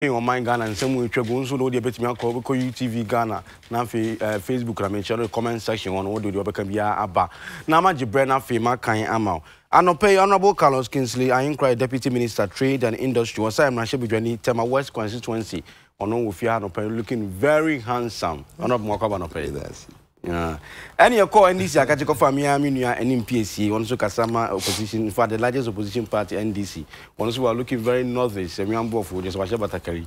on my Ghana and some way travel so no the bit me call UTV Ghana na Facebook na mention comment section on what do you become ya aba na ma Jibrena Fema kan ama anope Honorable Carlos Kingsley I inquire Deputy Minister Trade and Industry was I Mrashe Bidwani Tema West constituency ono ofia anope looking very handsome Honorable Mwakaba anope yeah. And your call NDC Akachiko Famia Minia and MPSC, also Kasama opposition for the largest opposition party NDC. Also, we are looking very northeast, and we are both just watch about Takari.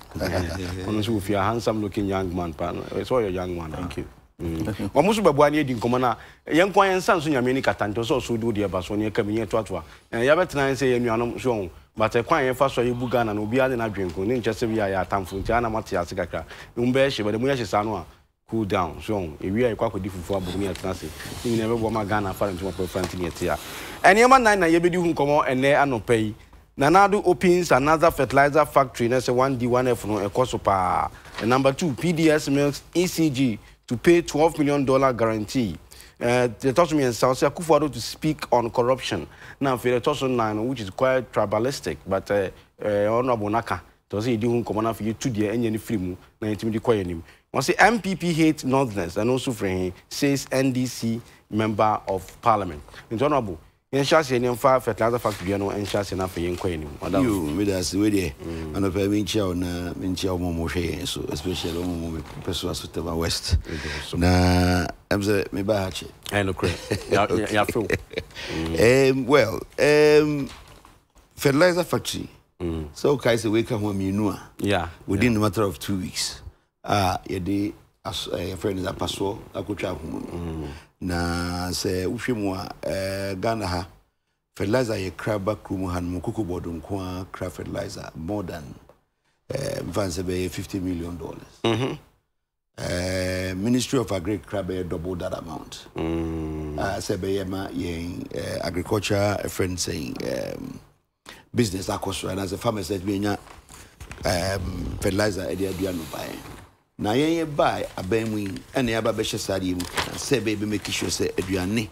Also, if you are handsome looking young man, it's all your young man. Thank you. Almost by one year in Comana, a young quiet son, so many Catantos also do the Basonia coming here to Atwa. And Yabat say, you are not shown, but a quiet first for you Bugan and Ubian and I drink, just a via Tamfuntiana Matia Sigaka, Umbeshi, but the Muyashi Sanwa. Cool down, so if we are quite different for Bumi at Nancy, you never want my Ghana for into my preference in here. And your man, I be doing come on and there no pay. Nanadu opens another fertilizer factory, that's a 1D1F no a Kosopa. And number 2, PDS Milks ECG to pay $12 million guarantee. They told me in South Kufuado to speak on corruption. Now, for the 2009, which is quite tribalistic, but Honorable Naka, to say you come on for you 2 years and any free na intimidate quiet him. Once the MPP hates Northerners and also for him, says NDC member of Parliament. In Honorable, in Chassis and fertilizer factory, and Chassis enough for you. You, with us, with you, and of Vinci Momo, so especially on Pessoas to the West. Na, I'm the Mebachi. I know, well, fertilizer factory. So, Kaisa wake up when you know, yeah, within a matter of 2 weeks. Yede as a friend is a pastor akucha na se uhwemwa Ghana ha fertilizer ye crab krum han mukuku bodu nko crab fertilizer more than fancy be $50 million. Ministry of Agri crab double that amount. Se be ma ye agriculture a friend saying business akosro and as a farmer said we nya fertilizer e dey no buy. Na yen buy abamwi ene aba be hye mu say baby make sure say aduane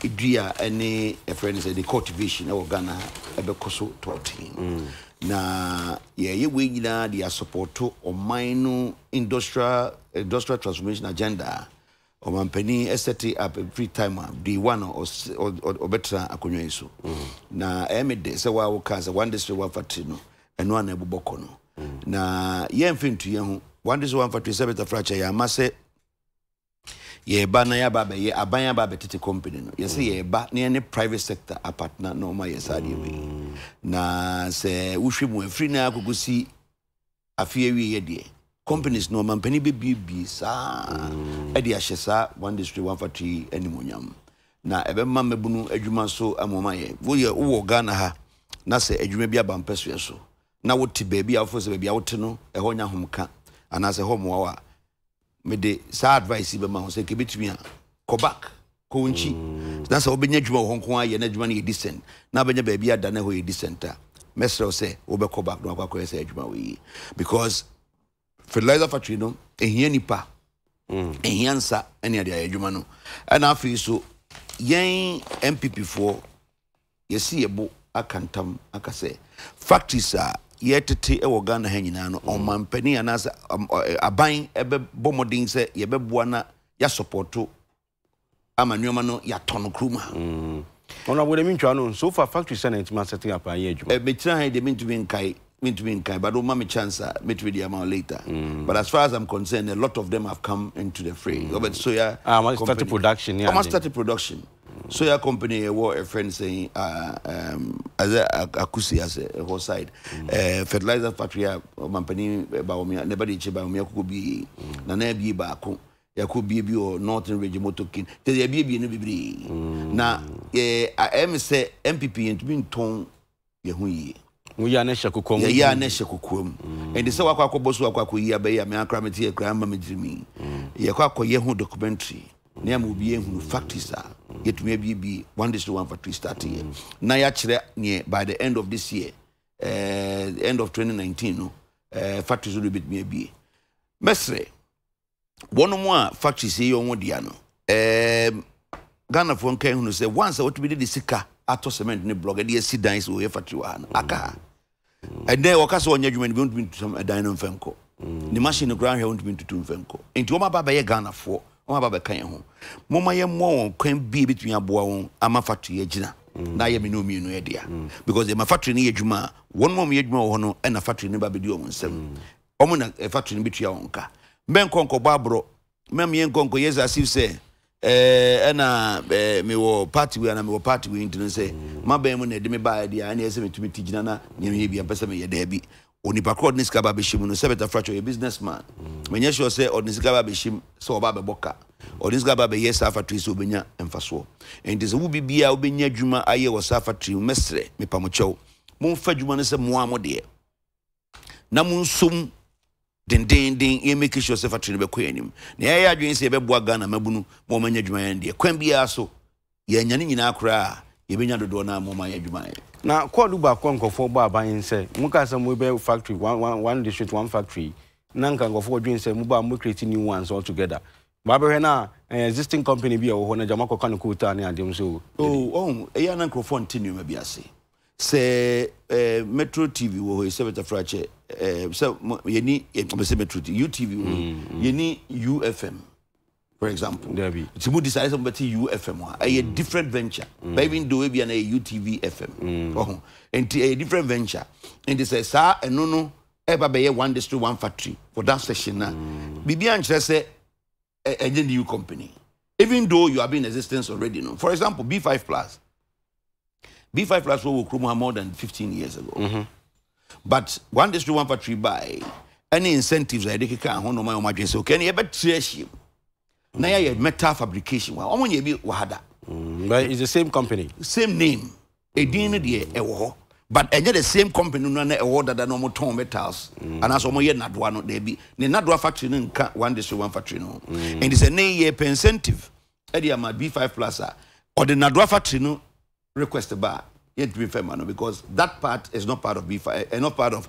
edua ene a friend say the cultivation e Ghana e be koso 13 na ye we nyina dia support omanu industrial transformation agenda o mampani set up every time the one or better akonwa iso na emede say wa wo kan say one district one factory no eno ana eboboko no na ye mfintu ye ho one is one for 27 fracture ya mase ye ba na ya ba be ye aban ya ba betete company no ye say ye ba na any private sector a partner no ma ye sade we na se uhwemu afri na akogosi afie wi ye de companies no mampani be sa e de ahyesa one district one factory animonyam na ebe mamebunu adwuma so amoma ye wo ye wo Ghana ha na se adwuma bi aba mpeso so na wo ti ba bi afo se ba bi awote no e ho nya homka and as a home wa me de sa advice be ma ho say kebetumi a go back ko nchi na say obenya dwuma ho nko aye na dwuma na ye decent na benya ba bi ada na ho ye decent a mesro say wo be go back no akwa say dwuma we because fertilizer factory no ehia nipa ehia nsa ene ade dwuma no na afi so yen MPP for ye see ebo akantam akase factories yetete e Ghana ha nyina no on mampani anasa aban ebe bomodin se ye beboa na ya supporto amanwoma no ya tono kruma ona wo de mintwa no so far factory senate ma setting up aye adwuma me try ha de mintumi nkai but o ma me chance meet with them later but as far as I'm concerned a lot of them have come into the fray but so yeah started production yeah started production so your company a friend saying as a akusi as a whole side fertilizer factory company ba o me never dey che ba o me akubi na na bi ba ko yakubi bi o northern region motokin te ya bi no bibiri na am say MPP ntumi nton ye hu yi we ya na hyekokom ya na hyekokom and the say wakwakoboso wakwakoyi abeya me akrameti e kran ma medrimi ye kwakoye hu documentary na ya mobi ehunu factories yetumi bi one district one factory start here na ya kire ne by the end of this year end of 2019 no factories will be bi mesre one more factories here on dia no Ghana for nkan hunu say once what we did the sika ato cement ne blog e dey see dance we factory wa aka And then wakaso onye adwuma no be to some dino mfenko the machine ground here won't be to mfenko enti o ma baba ye Ghana for o ma baba kan ho moma ye mo kwan bi between aboa won ama factory agina na ye me no mi no ye dia because the factory ni adwuma won mom ye adwuma wo no e na factory ni ba be di o nsem o mo na factory ni betua wonka men konko babro mem ye konko yes as if say na me wo party we na me wo party we ntino say mabem mu na de me ba dia na yese metumi tigina na nye bia pese me ye da bi onipa crowd ni ska ba be shim no se beta fracture a businessman menye sure say odin ska ba be shim so oba be boka odin ska ba be yes factory so obenya emfaso and this wo bibia obenya adwuma aye wo sa factory mesre me pamochew mo fa adwuma no se mo amode na mo nsum den ye make sure say factory be kwanim na ya adwen say be boa Ghana mabunu mo manya adwuma yan de kwan bia so ye nyane nyina akra ye benya dodo na mo manya adwuma yan na kwadu ba konkofo ba ban say muka say mo be factory one district one factory na nka nkofo adwen say mo ba mo create new ones all together ba be na existing company bi e wo na jama ko kan ko ta na adem so ya na microphone continue ma bia say Metro TV wo he sebeta frache so ye ni Metro TV UTV ye ni UFM for example it's more decide somebody UFM a different venture but even though we be an UTV FM and a different venture and they say sir no ever be one district one factory for that section na bibi an say a new company even though you have been in existence already no for example B5 Plus will Kruma more than 15 years ago. But one district one factory by any incentives I think can hold my own so can you ever trace you? Now you metal fabrication. Well, I'm be wahada. But it's the same company. Same name. A DNA but enye the same company no na order that no more ton metals. And as omo ye nadwa no there be. Ne nadwa factory no one district one factory no. And it's a year per incentive. Eddie my B5 Plus or the nadwa factory no request bar yet to be fair man because that part is not part of B5 and not part of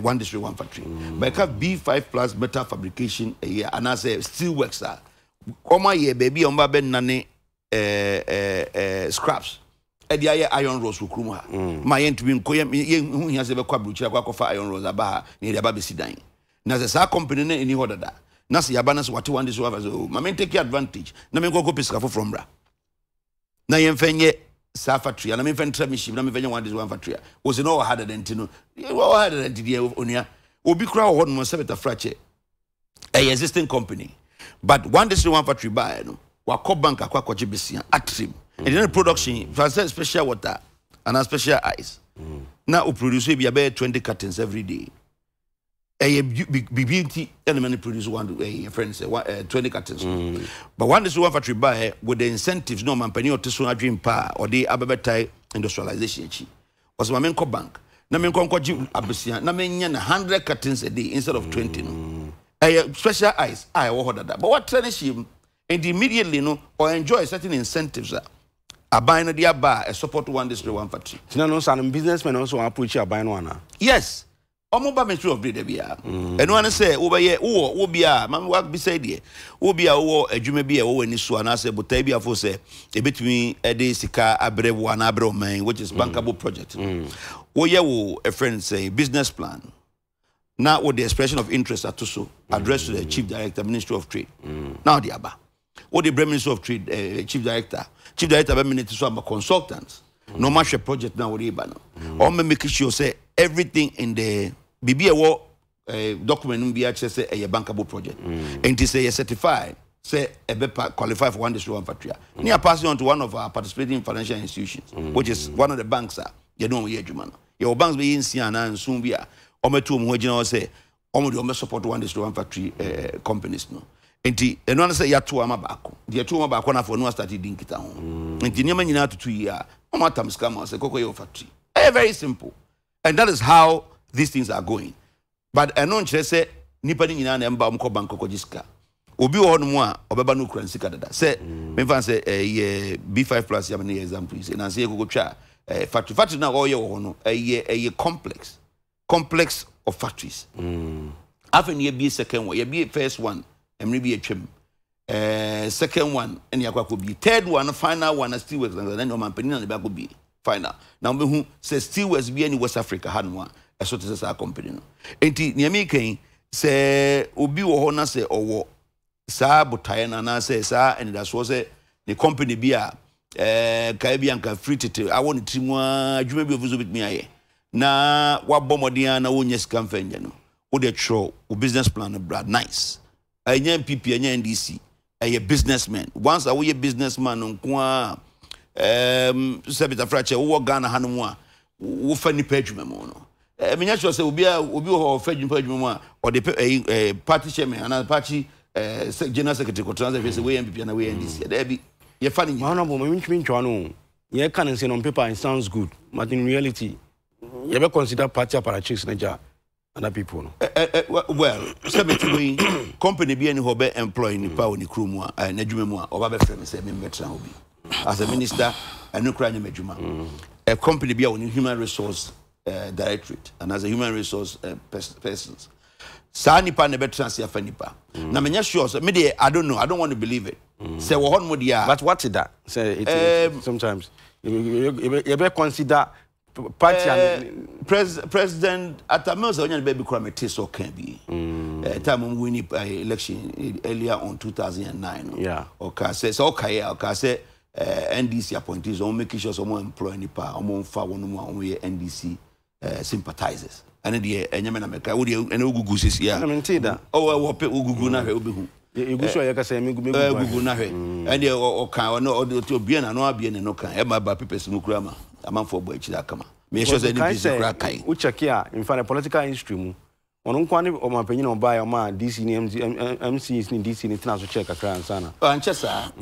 one district one factory but I have B5 Plus metal fabrication a year and as a steel works come here baby on babe nane scraps e dia iron rods wo krum ha ma ye ntumi nko ye hu hia se be kwa bruchi akwa fa iron rods aba ha ne dia ba be sidan na se sa company na any order da na se yaba na so what one district one so ma men take advantage na men go piska from bra na ye mfenye sa factory na me fentra machine na me fenya one this one factory was no harder than tino what harder than the onia obi kra ho no se beta fracture a existing company but one this one factory buy no wa co bank akwa kwaje besia atrim and then production for special water and a special ice now we produce be about 20 cartons every day a beauty element produce one friend say 20 cartons but one this one factory buy with the incentives no man penny or to dream pa or the ababetai industrialization chi was my main bank na men kon kwaji abesia na men nya 100 cartons a day instead of 20 no a special ice I order that but what training and immediately no or enjoy certain incentives a buy no dia bar a support one district one factory no some businessmen also approach a buy no ana yes omoba Ministry of Trade bia eno an say wo be wo bia man work beside here wo bia wo adwuma bia wo wani so ana say botai bia fo say e betumi e de sika abrewo ana abre man which is bankable project wo ye wo a friend say business plan now with the expression of interest atoso addressed to the Chief Director Ministry of Trade now the aba what the Ministry of Trade Chief Director be minister so am consultants no match project now we ba no or make sure say everything in the BBA document be access say a bankable project and to say certified say a qualify for one district one factory near passing on to one of our participating financial institutions which is one of the banks you know we adwuma no your banks be in Siana and soon be o metu mo hojina say o support one district one factory companies no enti eno na say ya to ama baako de to ama baako na for no start din kita ho enti nyama nyina to 2 year o matam scam say kokko your factory very simple and that is how these things are going but eno nche say nipa ni nyina na mba omko bank kokko jiska obi wo no mu a obeba no kura nsika dada say me fan say B5 Plus ya me example say na say kokko twa factory na all ye wo no a complex of factories after ye be second one ye be first one emre be atwam second one any akwa be third one final one still works and then no man penina na be go be final now me hu say still works be any West Africa had one eso te say company no enti niam kan say obi wo ho na say owo saa botae na na say saa and that's was say the company bi a kai bi anka free tete I want trimu adwuma bi ofuzo bitmi aye na wabomodin na wonya sika mfanya no wo de tro wo business plan brad nice anya MPP anya NDC a businessman once a we businessman nko a Sebita Frache wo Ghana hanom a wo fa ni adwuma mu no menya sure say obi ho fa adwuma mu a o de party chairman and party general secretary ko transfer say we MPP na we NDC there be ye fa ni honorable me ntwi ntwa no ye can say on paper it sounds good but in reality you be consider party apparatus na ja other people no well Sebita we company bi any ho be employ ni pa oni kru mu a na adwuma mu a oba be frame say me metra obi as a minister and no crime majuma a company be on human resource directorate and as a human resource persons sa nipa na better say afanipa na menya sure so me dey I don't know I don't want to believe it say wo hon mo dia but what is that say it sometimes you be consider party and president Atamils onyan be kura mete so kan bi time we win election earlier on 2009 yeah okay say so okay say NDC appointees on making sure someone employ nipa on fa one more NDC sympathizers and the enyame meka wo de ene ogugu sisi ya na mente da wo pe ogugu na hwe obehu egu so ya ka say me gugu na hwe and the o kan no obi na no abie ne no kan e ma ba papers mu kura ma amanfo bo akira kama me sure say NDC kura kai wo check here in fact political history mu ono nkwa ne o mapanyin o ba ya ma DC ni MC ni DC ni tena so check akra ansana anchesa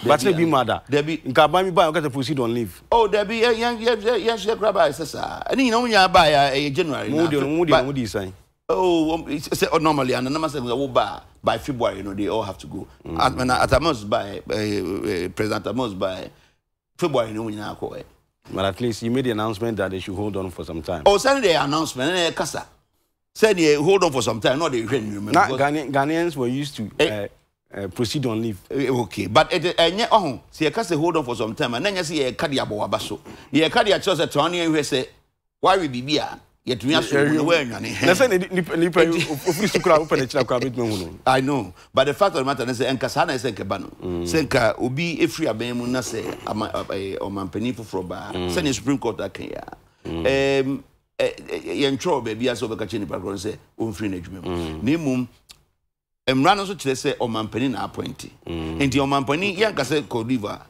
but ne bi mada there be nka ba mi ba o ka proceed on leave oh there be yan share grab by sasa ani na unya ba ya January na mo di sign oh say normally and na say we ba by February you know they all have to go at most by President Amos by February no unya ko but at least you made the announcement that they should hold on for some time oh send the announcement and kasa said they hold on for some time, not they remember. Ghanaians were used to proceed on leave. Okay, but see, I can say hold on for some time, and then you see a cardia boabaso. The cardia chose a Tony who say, why we be here? Yet we are so aware. I know, but the fact of the matter is, Enkasana is Enkabano. Senka Ubi Ifri Abemuna say, or Mampeni for Bar, send a Supreme Court that can. Yentro baby aso be ka cheni background say on free na adwuma na mum emra no so kire say o mampani na appoint enti o mampani yanka say Kodiva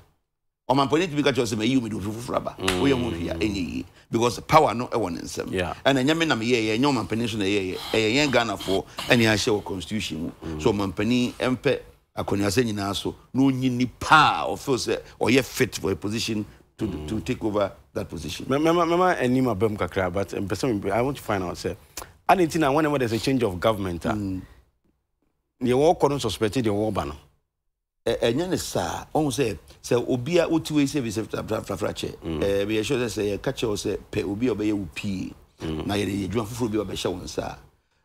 o mampani to be ka say me yi me do fufuraba wo ye mo hia enyi because power no e won nsem and enyame na me ye enyo mampani so na ye yen Ghana for eni a share constitution so mampani empe akoni ase nyina so no nyini pa o feel say o ye fit for a position to take over that position. Mama enima bem kakra but I want to find out say I didn't know whenever there's a change of government the war couldn't suspected the war ban. Enya ne sa on say obia otiwe service frafrache be sure say catch o say pe obi obeye wo pie na ye dwuma fufuru bi obehye won sa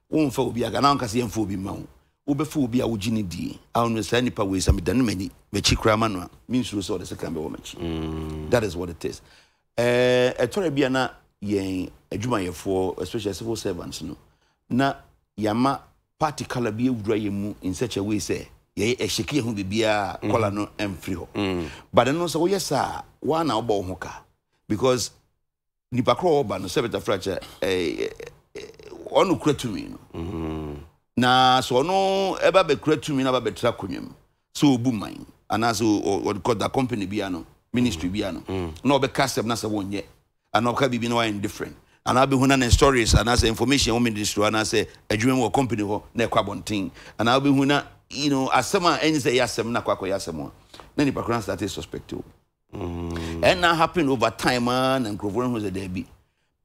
won fa obi aga na on kase yemfa obi ma wo obefa obi a wogini di awon say nipa we sam dan mani me chikra ma no means so the second be wo machi that is what it is etori bia na yen adwuma yefo especially civil servants no na yama party color bi ewura yemu in such a way say ye ehike hu bibia color no emfri ho but no so yes sir one na obo ho ka because nipa kro oba no Sebita fracture onu kratumi no na so no eba be kratumi na ba betra konwem so obu man ana so what call that company bia no ministry bia no na obe custom na se wonye ana oka bibi no indifferent and I'll be huna stories and as information women ministry and I say adwuma wo company ho na ekwa bontin and I'll be huna you know asema any say yasem na kwakwa yasem na ni background started suspect and now happen over time and Nkrofor who say there be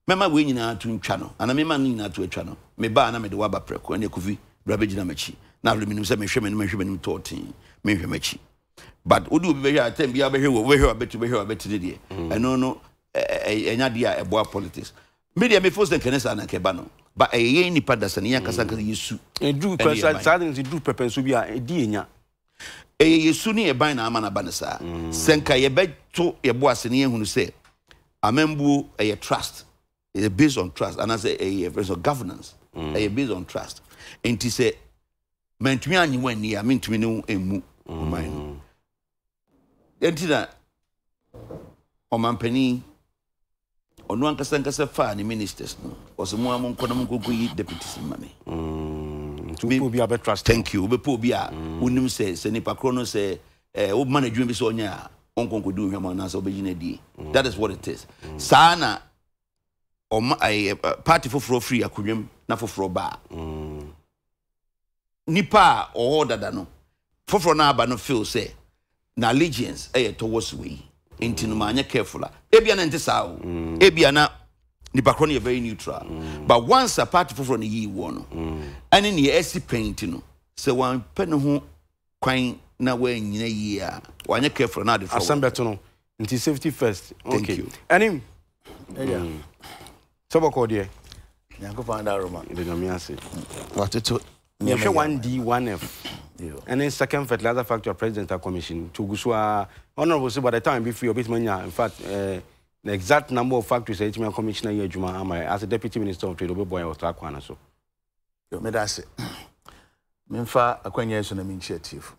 mema we nyina to ntwa no and mema nyina to atwa no me ba na me de waba preko na Kofi brabegina machi na vle minim say me hwe menim totin me hwe machi but odi obi be here time bia be hwe wo hwe abetu de no enya dia eboa politics media me force the kenesa na keba no but eye ni pada sane yankasa kan yesu edu kwasa sadin si du pepenso bi a edi enya yesu ni e ban na ama na ba ne sa senka ye beto ye boa sane ehunu se amembu eye trust It's based on trust. And I say a based on governance. Based on trust. And he say, mentumi anyi wani a mentumi no emu man. Enti na omampani onu ankasa fa ni ministers no. Osemo amon kono mko yi deputies mame. To be a trust. Thank you. Be po bi a unim se nipa krono se o management bi so onya onkonko du hwema na so obegina die. That is what it is. Sana party for free akunwem na for ba. Nipa or dada no for na aba no feel say na allegiance towards we into no manya careful ebia na ntesa o ebia na nipa kro na very neutral but once a party for no yi wo no ane ne esi paint no say wan pe no ho kwan na wa nyina yi a wanya careful na de for asambeto no nti safety first. Thank you. Anim so bako de nyanko fa nda Roma de no me ase what to you show 1D 1F and then second fertilizer factory president commission to Gusua honorable by the time before your bit mania in fact the exact number of factories HM commissioner here Juma as a deputy minister of trade boy or Takwana so yo me da se memfa akwanya so na initiative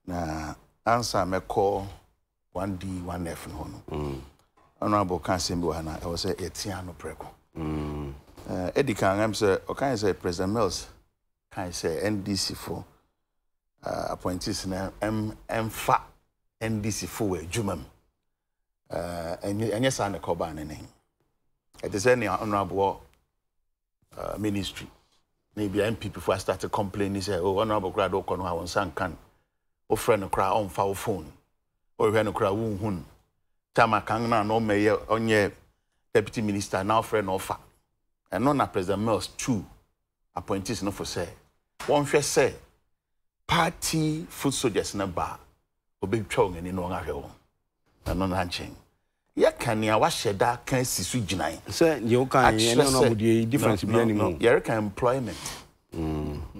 na answer me call 1D 1F no no honorable council bi wana I was say etiano preko Edika I'm say okay say President Mills can say NDC for appointees na emfa NDC for we jumam and yes and ko ba ne it is any honorable ministry maybe MP before I started complaining say oh honorable crowd do kono ha won san kan o friend crowd on fa phone o hwe no crowd wu hun tama kan na no meye onye deputy minister now friend offer and no na President Mills 2 appointees no for say one fair say party foot soldiers na ba obetwa ngani no nga hwe won no na nchen ya kan ya wa sheda kan sisu ginan say you can no be difference be any more ya can employment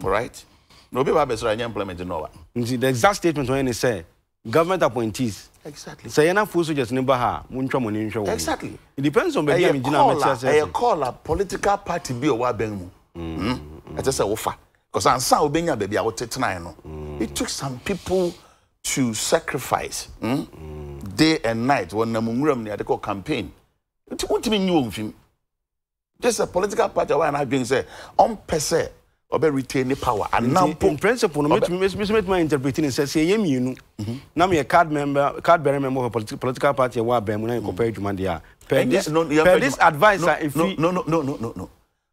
right no be ba be so employment no wa the exact statement when they say government appointees exactly say na foot soldiers ne ba ha muntwa mo ne nhwe won exactly it depends on be am gina me say I call a political party bi o wa ben mu I just say wofa because ansa obenya baby a wotetena no it took some people to sacrifice day and night when namunguram ne adeko campaign it won't mean you film just a political party why na doing say on pese obe retain the power and now in principle no make my interpreting say yemienu na me card bearer member of political party wa ben mu na compare juma dia per this advisor if no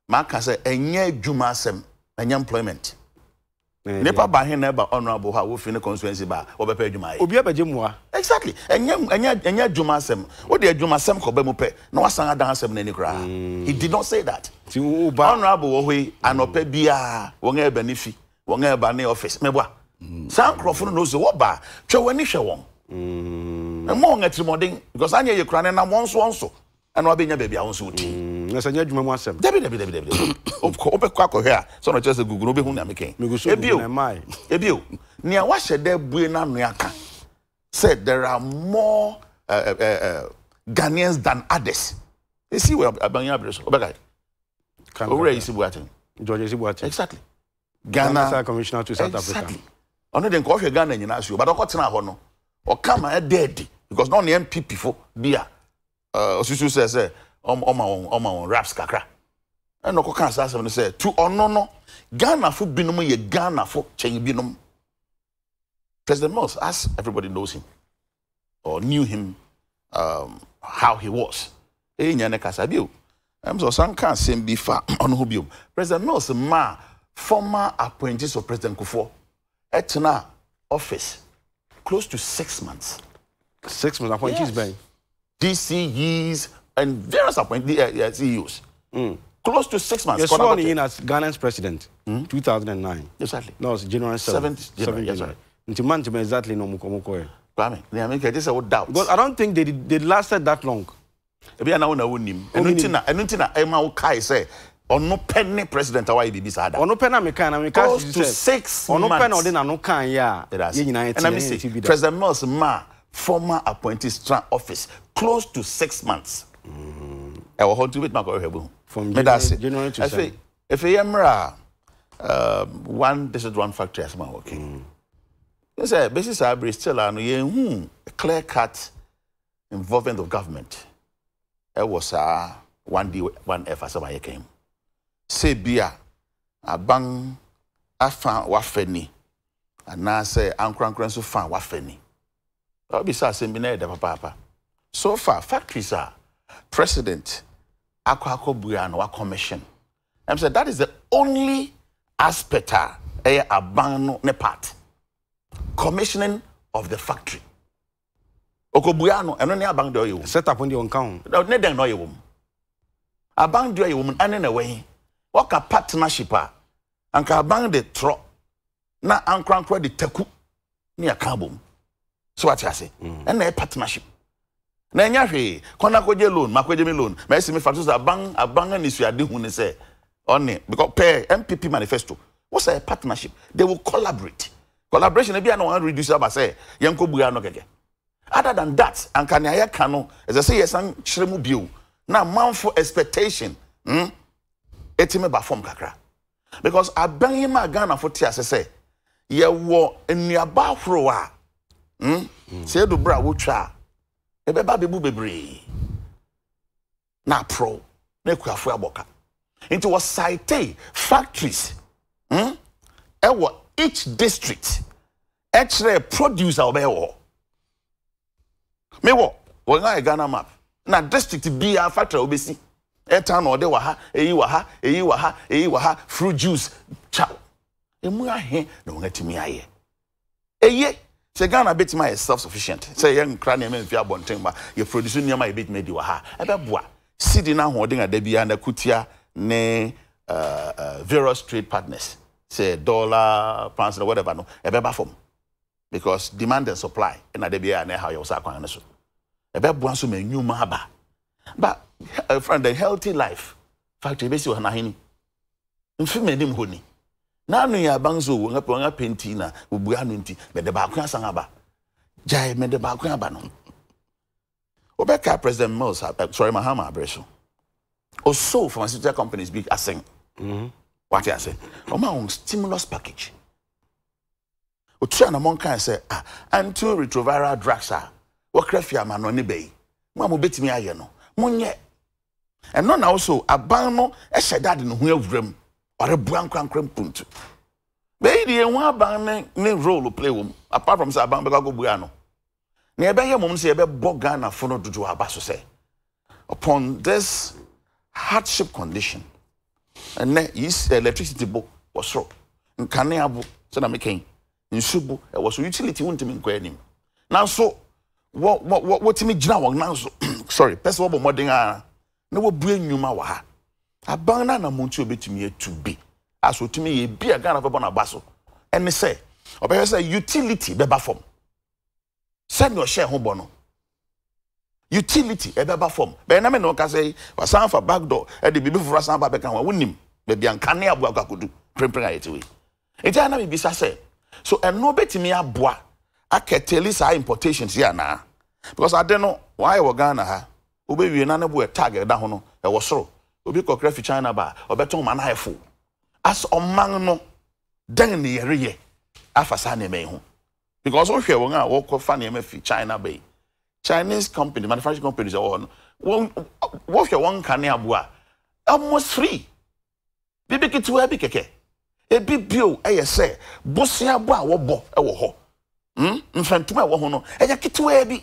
maka say enye juma asem enye employment nepa ba he na ba honorable ha wo fi ne constituency ba obe pe juma obi abaje muwa exactly enye juma asem wo de juma asem ko ba mu pe na wasan adan asem na ni kra he did not say that honorable wo hoi anopa bia wo nga ba ni fi wo nga ba ni office mebwa san crofo no so wo ba twa wani hwe won mo nga trimodin because anya ye kra ne na wonso and wa benya baby awon so uti na sanya dwuma mu asem debi ope kwa ko here so no chese gugu no be hu na meken ebio nia wa hyede bue na no aka said there are more Ghanaians than others you see where abanya abreso obeka owura isi buaten George isi buaten exactly Ghana commissioner to South Africa ono den ko hwe Ghana nyina so but okotena ho no o kama e dead because no MPP fo bia Osusu says on raps kakra. And no can say to no Ghana for binum ye Ghana for change binum. President Mills, as everybody knows him or knew him how he was. So some can same be far on Hubium. President Mills ma former appointees of President Kufuor etna office close to 6 months. 6 months appointees by DCEs and various appointed CEOs. Close to 6 months. You're sworn in as Ghana's president 2009. Exactly. No, it's January 7th. January. Until month exactly no mukomoko. Because I don't think they lasted that long. Ebi na wona wonim. Enuntina ema wo kai say ono penny president awai bibi sada. Ono penna me kan na me close to 6 months. Ono penna ode na no kan ya. Ye nyina and let me see. President Mills ma former appointees office close to 6 months. I will hold to it, Macau. From January to say, if I am this is one factory as my working. Yes, basis I still a clear cut involvement of government. It was one D, one F as I came. Say beer, a bang, I found wafeni, and now say Ankran so found wafeni. I'll be saying, Papa. So far, factories are president, Akwako Buyano, commission. I'm saying that is the only aspect a ban ne part. Commissioning of the factory. Okobuyano, and only a bang do you set up on your account. No, ne den no you woman. A bang do you woman, and in a way, what a partnership and can bang the tro. Na ankran the teku near Kabum. So what I say, and a partnership. Na nyahe kona koje loan makoje me loan ma esi me factors abang and isu ade hu ne say only because per MPP manifesto what's a partnership they will collaborate collaboration e bia na wan reduce aba say yenko bua no keke other than that anka ne ayaka no as I say yesan kiremu bio na manful expectation etime ba form kakra because aban ma Ghana for tia say ye wo enuaba horo a say do bra wo twa ebeba bebu bebre na pro na kuafo aboka into was site factories ewo each district actually producer obewo mewo wona Ghana map na district bi a factory obesi etan no de wa ha eyi wa ha fruit juice chow emu ahe na wonatimi aye eye se Ghana bit my self-sufficient. Say young cranium and fear bonting, but you produce near my bit made you ha. Ebeboa. Sitting now holding a debut and a kutia ne various trade partners. Say dollar, pounds, or whatever no. Ebeba form. Because demand and supply and a debut and how you sack on so. Ebeboa so me new mahaba. But friend, the healthy life factory basi wa nahini. Mfime dim honi. Na anu ya banzo nga penti na ubua anu nti me de ba akwa sangaba jai me de ba akwa ba no obeka president Mills Mahama Abreso also pharmaceutical companies big asing what I say o ma on stimulus package o tua na mon kan say antiretroviral drugs wo krafia ma no ne bei mo betimi aye no monye and no na also aban no e hyedade no ho awuram or a buankran puntu. Baby, and one bang role play wom apart from Saban Bego Buano. Near Baya Mum say about Bogana for not to do a basso say. Upon this hardship condition, and his electricity book was so. In Kaneabu, said I'm making in Subu, it was utility won't mean him. Now, so what me now? Sorry, Pessoa Modinga, no bring you mawa. A banana muntu betimi to be as what to me be a Ghana of a basso and they say or say utility beba form send your share home bono utility e beba form be na me no ka say wasan for back door e de bibi for san ba be kan wa wonim be bia nkane aboa kwakodu prempren ayetiwe enti ana me bisa say so eno betimi aboa aketeli sa importations here na because I don't know why we Ghana ha obewie na na bo tag da ho no e wo soro obi kokra fi China ba obeton man haifo as omman no dan ne yere afasa ne me ho because o hwe won a wo ko fa ne me fi China ba Chinese company manufacturing companies are on wo hwe won kan aboa almost free bibi kitu abi keke ebi bio say bosia bo a wo bo e wo ho mfantuma wo ho no eya kitu abi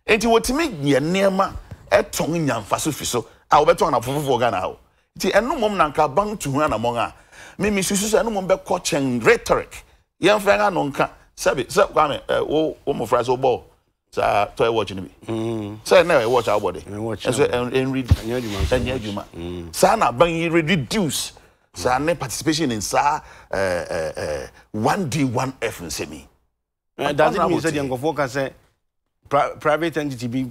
enti wotimi ye niema eton nyamfa so fi so a obeto na fofofo Ghana ho ti enu mom na nka bang to hu na mong a me susu so enu mom be coaching rhetoric yen fa nga no nka sabe se kwa me wo mo fra so ball sa toy watch ni bi say na we watch our body so en read anyaduma sa na bang reduce sa na participation in sa 1D 1F nsemi does it mean say the ngofo say private entity be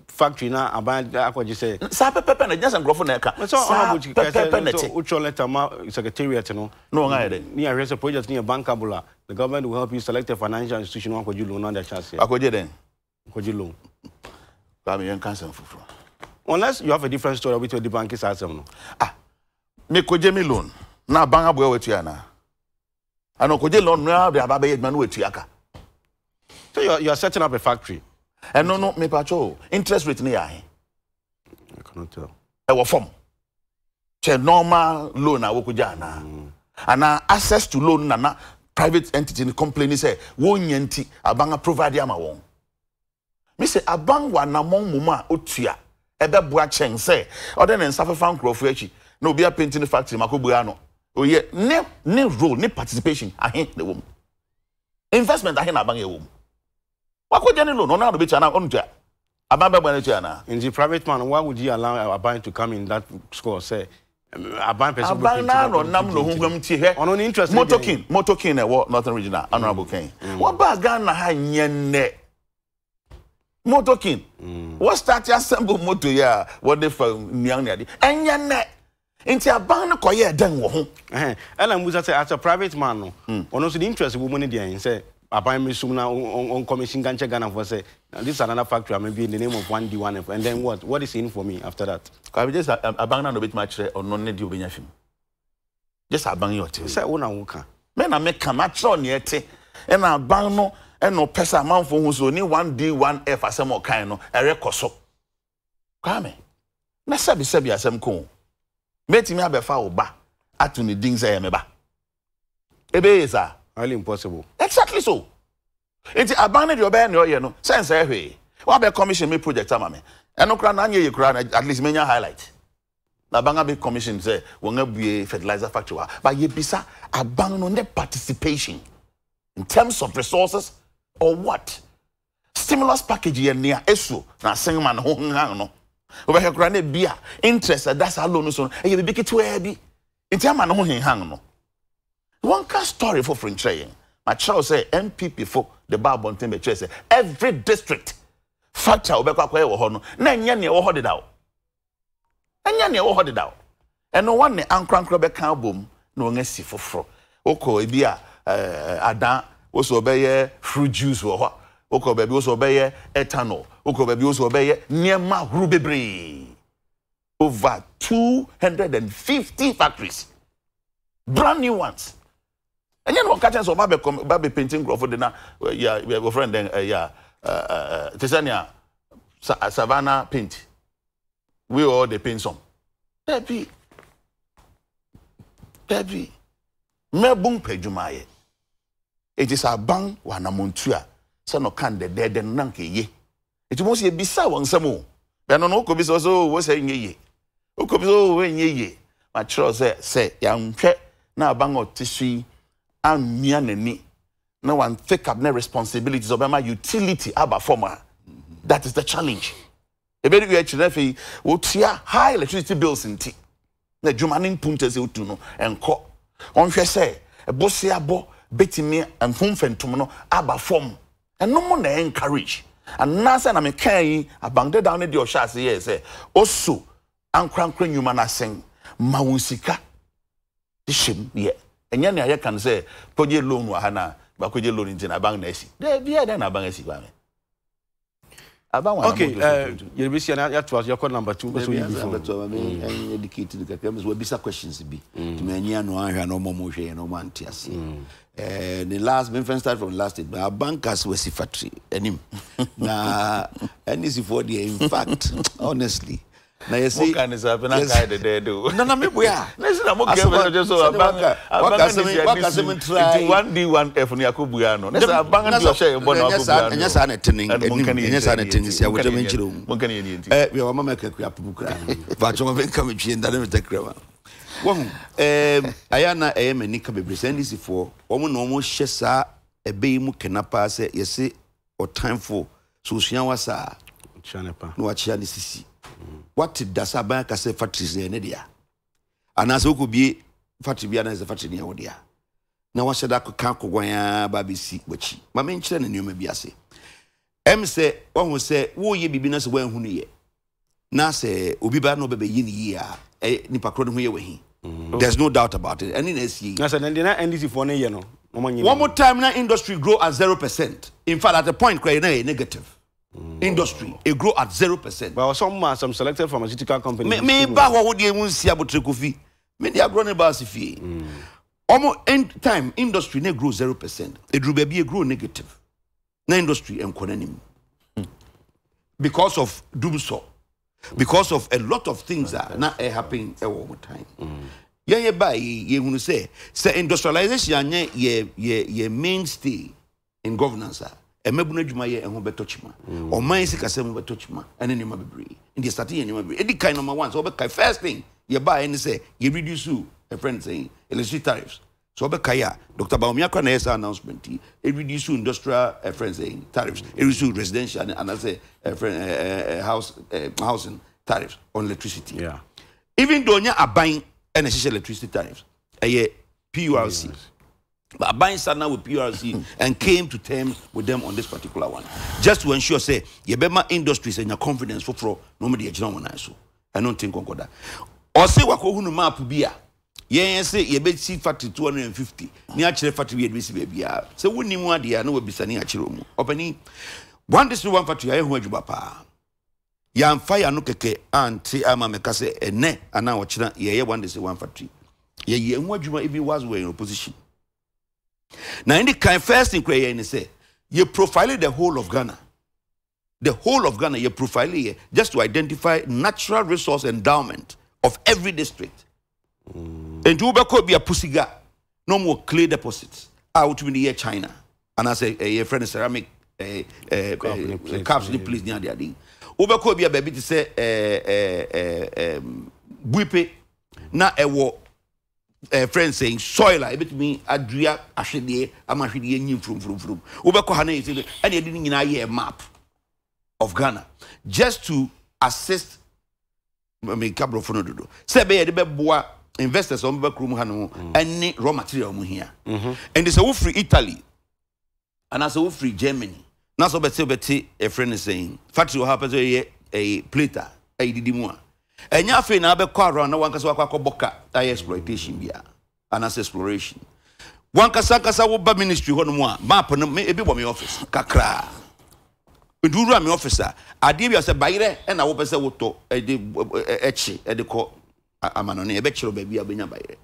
factory na about akwaji say sa pepe na just ngrofo na eka so pepe na ucho letter ma secretariat no nga yede ni a research project ni bankable the government will help you select a financial institution akwaji loan na chance akwaji den akwaji loan ba me yan kansan fufu Unless you have a different story with the bank is no. Me koje me loan. Na banga boy wetu ya na. Ano koje loan na be ababe man wetu aka. So you are setting up a factory. And no me pacho interest rate ni ya he. I cannot tell. E wo form. Che normal loan a wo koja na. Ana access to loan na private entity ni complain say wo nyanti abanga provide ama won. Me say abang wa na mon muma otua ebe bua chen say ode ne nsafe fan crofo achi na obi a painting factory makobua no oye ne role ne participation ahe na wom investment ahe na abang e wom wakoje ne loan na do be cha na ontua abang be bua na tua na In the private man, why would you allow a bank to come in that score? Say, a bank person. Abang na no nam no hunhum ti he. On an interest. Motokin e wo Northern Regional Honorable Ken. What ba Ghana ha nyenne. Motokin. What start assemble moto ya what dey for nyang nyade. Enyenne. Inti abang no koye den wo ho. Ela Musa say as a private man no. On also the interest woman dey say abang me sum na on commission ganche Ghana for say this is another factory maybe in the name of 1D1F and then what is in for me after that? I just abang na no bit match or no need you be nyafim. Just abang your thing. Say una wuka. Me na me ka match on yete. E na abang no e no pesa manfo hu so ni 1D1F asem o kan no e rekoso. Kwa me. Na sabi asem ko. Metimi abefa oba atu ni din say me ba. Ebe is highly impossible. Exactly so. It's abandoned your band no no. Sense eh. Wa be commission me project ama me. Eno kra na anye ye kra at least menya highlight. Na banga be commission say won abue fertilizer factory wa. But ye bisa abandon the participation in terms of resources or what? Stimulus package ye near eso na sen man ho hang no. Oba he kra na bia interest that's how loan so e be big to e bi. Inti man ho hang no. One can story for French saying. My child say MPP for the Bible Tembe say every district factor obekwa kwa wo ho no na nya ne wo ho de dawo. Anya ne wo ho de dawo. Eno one ne ankrankro beka bom na won asi foforo. Oko ebi a adan wo so obeye fruit juice wo ho. Oko bebi wo so obeye ethanol. Oko bebi wo so obeye niema huru bebre. Over 250 factories. Brand new ones. And you know, catching so baby painting for the na yeah friend then Tisania Savannah paint. We all the paint some. Debbie. Me pejumaye. It is a bang wana montua. So no can the dead and nanke ye. It must be bisa one samo. Then no could be so was saying ye. Who could be so when ye. My child say young na bang or tissue. And mianeni no one take up no responsibilities of my utility about former. That is the challenge. A very HNF would see high electricity bills in tea. The Jumanin puntes utuno and co. On say a bossia bo betting me and funfen tomano about form. And no more encourage. And Nasa and I'm carrying a banged down at your chassis, yes, also, and crankling human assing Mawusika. The shim, yeah. And yan ya can say koje loan wa hana ba koje loan in abang na esi there bia then abang esi ba me abang wa okay you be see na to your call number 2 so you before but me and educated the cameras we bisa questions be to me anya no anhwa no mo hwe no man tiase the last me first start from last it our bankers were factory enim na NC for the in fact honestly na you see can is happen and guide the do no me boya listen am okay just so abang try 1D1F ni akobua no na abang do share bo na akobua no nya sa na tenin nya sa na tenin sia wo jame nchiro mo kan ye nti we wa mama kaku apubukra va choma ben kam twi ndale metakra wo ayana mani ka bebre sendisi for omo no mo hye sa ebe mu kenapa se yesi o time for so sua wasa chanepa no achia ni sisi what does a bank say factories ne dia anaso ko bi factory bia na say factory ne wo dia na wa sheda ko kan ko gwan ba be si bachi ma me nkyere ne nyoma bi ase say wo say wo ye bibi na so wan hunu ye na say obi ba no be yi ni ye a nipa kro ne ho ye wahi there's no doubt about it any na see na say na NDC for ne ye no one more time na industry grow at 0%. In fact at the point where na negative Industry, it grow at 0%. But some selected pharmaceutical companies. Me ba wo de won sia botre kofi. Me de agro ne ba se fie. Omo end time industry ne grow 0%. Edru ba bi grow negative. Na industry enkonanim. Because of doomso. Because of a lot of things that na happen all time. Ye ba ye hunu say industrialization anye ye mainstay in governance. Emebuna dwuma ye ehho betochima. Oman sika sem betochima. Ene nyama bebre. Ndi start ye nyama bebre. Edi kind number 1 so be kai first thing ye buy any say ye reduce a friend saying electricity tariffs. So be kaya Dr. Baumia na yesa announcement e reduce industrial friend saying tariffs. E reduce residential and I say housing tariffs on electricity. Yeah. Even though nya aban and electricity tariffs. Eye PURC. But buying sat now with PRC and came to terms with them on this particular one. Just to ensure, say, you bema industries and your confidence for nobody a general one. So I don't think on that. Or say, what who no map beer. Yeah, say, you bet see factory 250. Near factory, baby. So, when you want the no be sending a chiromo. Opening one district, one factory, I heard you, papa. Yan fire no keke and say, I'm a mecase, and ne, and now watching, yeah, one district, one factory. Yeah, what you even was in opposition. Now, in the kind first thing you say, you profile the whole of Ghana. The whole of Ghana, you profile it just to identify natural resource endowment of every district. And to could be a pussiga, no more clay deposits out in the year China. And I say, a friend ceramic cups, please, near the idea. Uber could be a baby to say, whippy, not a war. Friend saying soil a bit me adria ahwede amahwede nyim from ubeko ha na yesi and you didn't a map of Ghana just to assist me cabro for no do say be de beboa investors on be krum ha no any raw material mu here and they say we free Italy and as we free Germany na so be a friend saying factory happens a plater a didi mu enya fe na abekọ around na wankasa akwakoboka exploitation bia and as exploration wankasa wo ba ministry ho no mu a map no ebi bo me office kakra nduru am officer ade bia se bayire na wo pese woto echi ko amano ne ebe chiro ba bia benya bayire.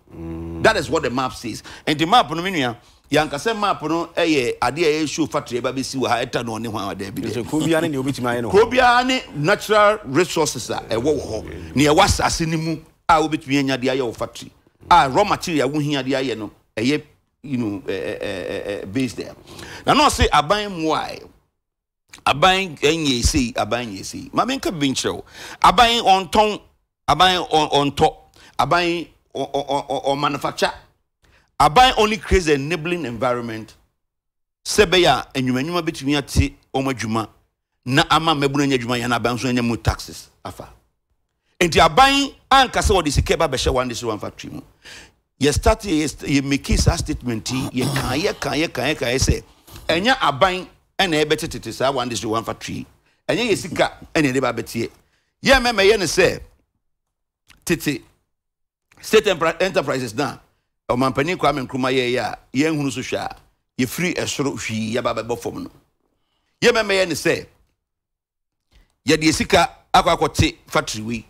That is what the map says. And the map no menua yankasa map no ade show factory ba besi wo ha eta no ne ho ada bi so kobia ne obitima ye no kobia ne natural resources a ewo ho ne e wasase ni mu a obitumi anya de aye wo factory raw material wo hia de aye no base there na no say aban muai aban enye sei aban ye sei ma menka binchrew aban on ton aban on top aban on manufacture. Aban only creates a enabling environment. Sebeya enyuma betumi ate omadwuma na ama mebunu nya dwuma ya na aban so nya mu taxes afa. Enti aban anka se wodi sikeba be hye one this one factory mu. Ye start ye make a statement ye kan say enya aban ena ebetete sa one this one factory. Enya ye sika ena de ba betie. Ye meme ye ne say tete state enterprises na o mampani kwa menkruma ye hunu so hwa ye free esoro hwi ya baba bofom no ye meme ye ne say ye de sika akwakote factory we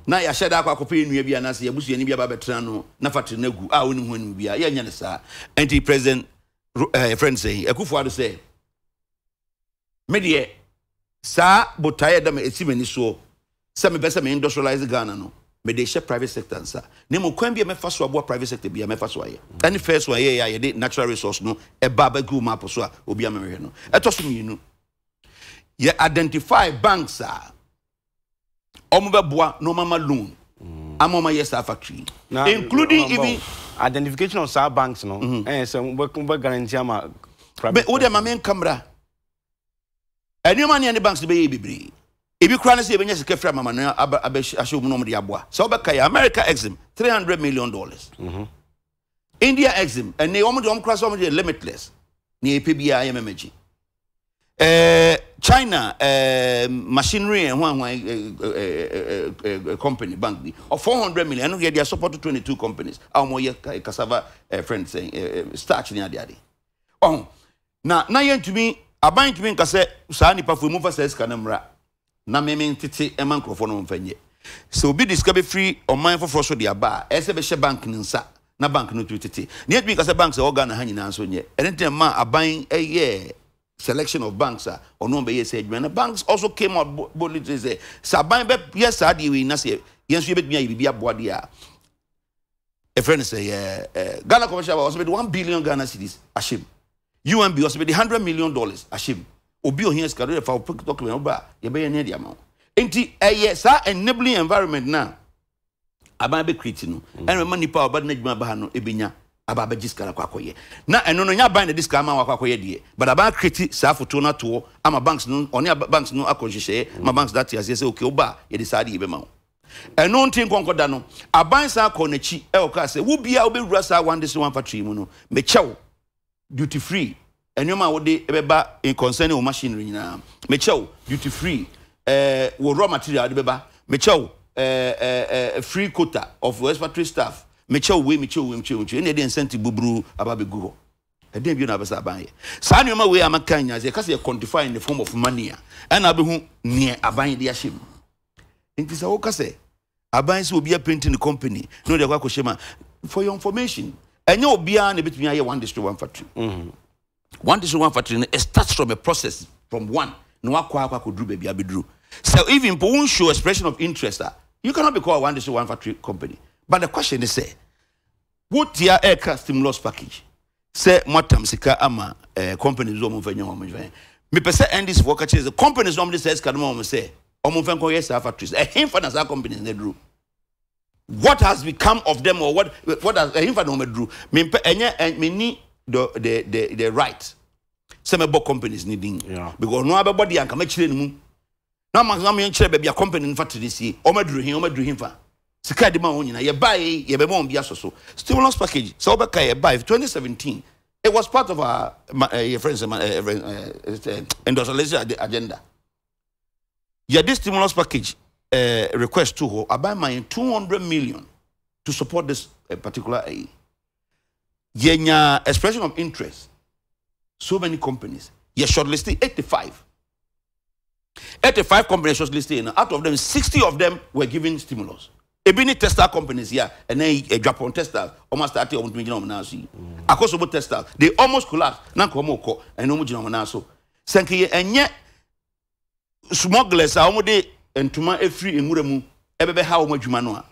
na ya sheda akwakope enua bia na se ye busu ani bia baba betra no na factory na gu a woni hu ani bia ye nya ne sa anti president friend say Akufo-Addo say me de sa botaye da me etimani so se me bese me industrialize Ghana no me de share private sector ansa ne mo kwan bia me fa so abo private sector bia me fa so aye any first one ye de natural resource no e baba gu map so a obi amehwe no eto so minu ye identify banks omo be boa no mama loan amoma yes factory including even identification of some banks no so we guarantee am private but o de mamen camera any money any banks be bibiri ebi kura na se ebenya sika fra mama no ahye mu no de aboa so obeka ya America Exim $300 million India Exim and they omo kura so omo limitless ni epe bia ya memeji China machinery and one company bank of $400 million and they support 22 companies omo ye cassava friend saying starch ni ade oh na yen to me aban tumi nka sɛ saa nipa fo mu fa sɛ sika na mra na meme tete ema nkrofo no mfanye so obi discover free ɔman foforo so de aba ɛsɛ be hye bank ne nsa na bank no tete ne tumi nka sɛ bank sɛ organ ha nyina so nye ɛnte ma aban ɛyɛ selection of banks or no be yes adwuma na banks also came out boldly to say aban be yes ade we na say yenso yebetumi ayi bibia boade a a friend say Ghana commercial also be 1 billion Ghana cedis ashim UNB also be $100 million ashim obi ohia skado for document oba ye be ne dia ma enti sa enabling environment na aban be create no and man nipa oba na adwuma ba ha no ebenya aba ba jiskara kwa koye na eno no nya ban na diska ma kwa koye die but aba create sa photo na to ama banks no oni banks no akonhyehyɛ ma banks that year say okay oba ye decide ye be ma eno ntin konkoda no aban sa akɔ nachi e o ka say wo bia wo be wura sa one this one factory mu no me chew duty free enoma wo de beba in concerning o machinery nyina me chew duty free wo raw material de beba me chew free quota of factory staff me chew we ene de incentive buburu ababe gu ho e de bi na besa aban ye sa nyoma we amaka nya ze ka se quantify in the form of money and abehu ne aban de ahyem nti sa wo ka se aban se obi a printing company no de kwa koshema for your information enye obi a na betumi aye one district one factory one district one factory it starts from a process from one no akwa kodru ba bia bedru so even po won show expression of interest you cannot be called one district one factory company. But the question is, say, what your aircraft stimulus package? Say, matam sika ama companies do mo fanya mo fanya. Me pese end this work actually the companies normally says can mo say, o mo fanya ko yes factories. Him for na companies na drew. What has become of them or what has him for no me drew? Me enye me ni the right. Some about companies needing because no everybody anka me chire mu. Na ma me chire be a company factory si o me drew him fa. Sika de ma wonyina ye buy ye be mo bia so stimulus package so obeka ye buy 2017 it was part of our your friends industrialization agenda. Yeah, this stimulus package request to ho about my 200 million to support this particular yenya expression of interest so many companies ye shortlisted 85 companies shortlisted and out of them 60 of them were given stimulus. Ebini tester companies here and then a Japan tester almost started on now see. Akosobo tester they almost collapsed. Na komoko and no mujina so. Sanke and yet smugglers are almost entuma e free enwuremu ebebe ha omajuma no a.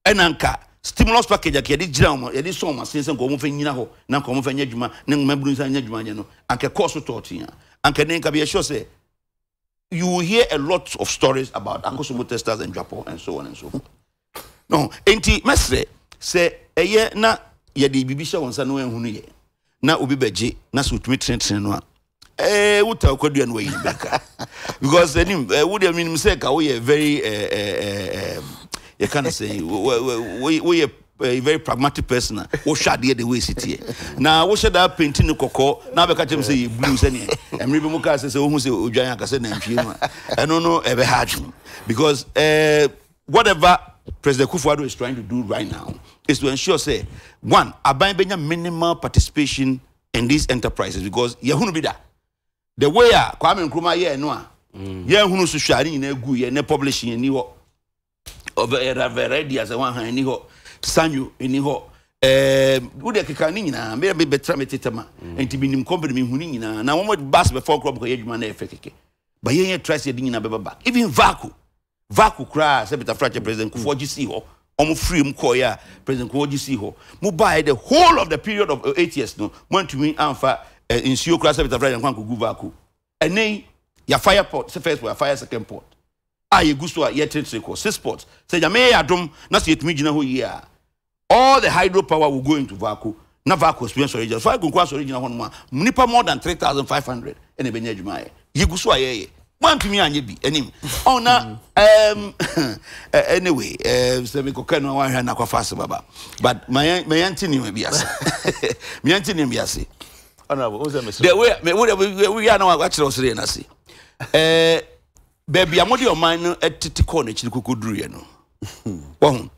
Enanka stimulus package akedi gira ye di so ma sense ko mo fa nyina ho na ko mo fa nya adwuma na maburu nsa nya adwuma nya no anke course to ya. Anke den ka be sure say you will hear a lot of stories about Akosobo testers in Japan and so on and so forth. No, enti mesre se eye na ye de bibisha wonsa no ehunu ye na obi beje na so tumi trentren no a wuta kwadua no yi beka because enim would I mean say ka we very you can say we a very pragmatic person wo hwade the way sit here na wo hwada painting no kokko na beka tem say blue say ne emre bi mu ka say wo hu say odwan aka say na ntwie no eno no ebe hard because whatever President Kufuor is trying to do right now is to ensure, say, one, aban benya minimal participation in these enterprises because yehunu bida. The way Kwame Nkrumah ye no yehunu so hware nyina gu ye ne publishing ni ho of ready as one hand ni ho sanyo ni ho wo de keka ni nyina me betra metetema enti binim company me hunu nyina na wo bas before crop ko yedwuma na efekeke ba ye trust ye nyina beba even vacu cry se beta fracture President Kufuor GC ho omo free mu call ya President Kufuor GC ho mu buy the whole of the period of 8 years no want to me amfa insure cry se beta fracture kwan ko gu vacu ene ya fire port se first port fire second port ye gusto ye trade ko 6 ports se ya me adom na se yetumi gina ho yi all the hydropower will go into vacu na vacu experience origin fire gun origin ho no ma nipa more than 3,500 ene benya adwuma ye gusto ye one to me and be anyway. Oh na anyway, so me koka no wan na kwa fast baba. But my antini me biase. Me antini me biase. Honorable, what's that the way we are now actually also na see. Baby amodi o man no etiti corner chi kokoduru ye no. Won.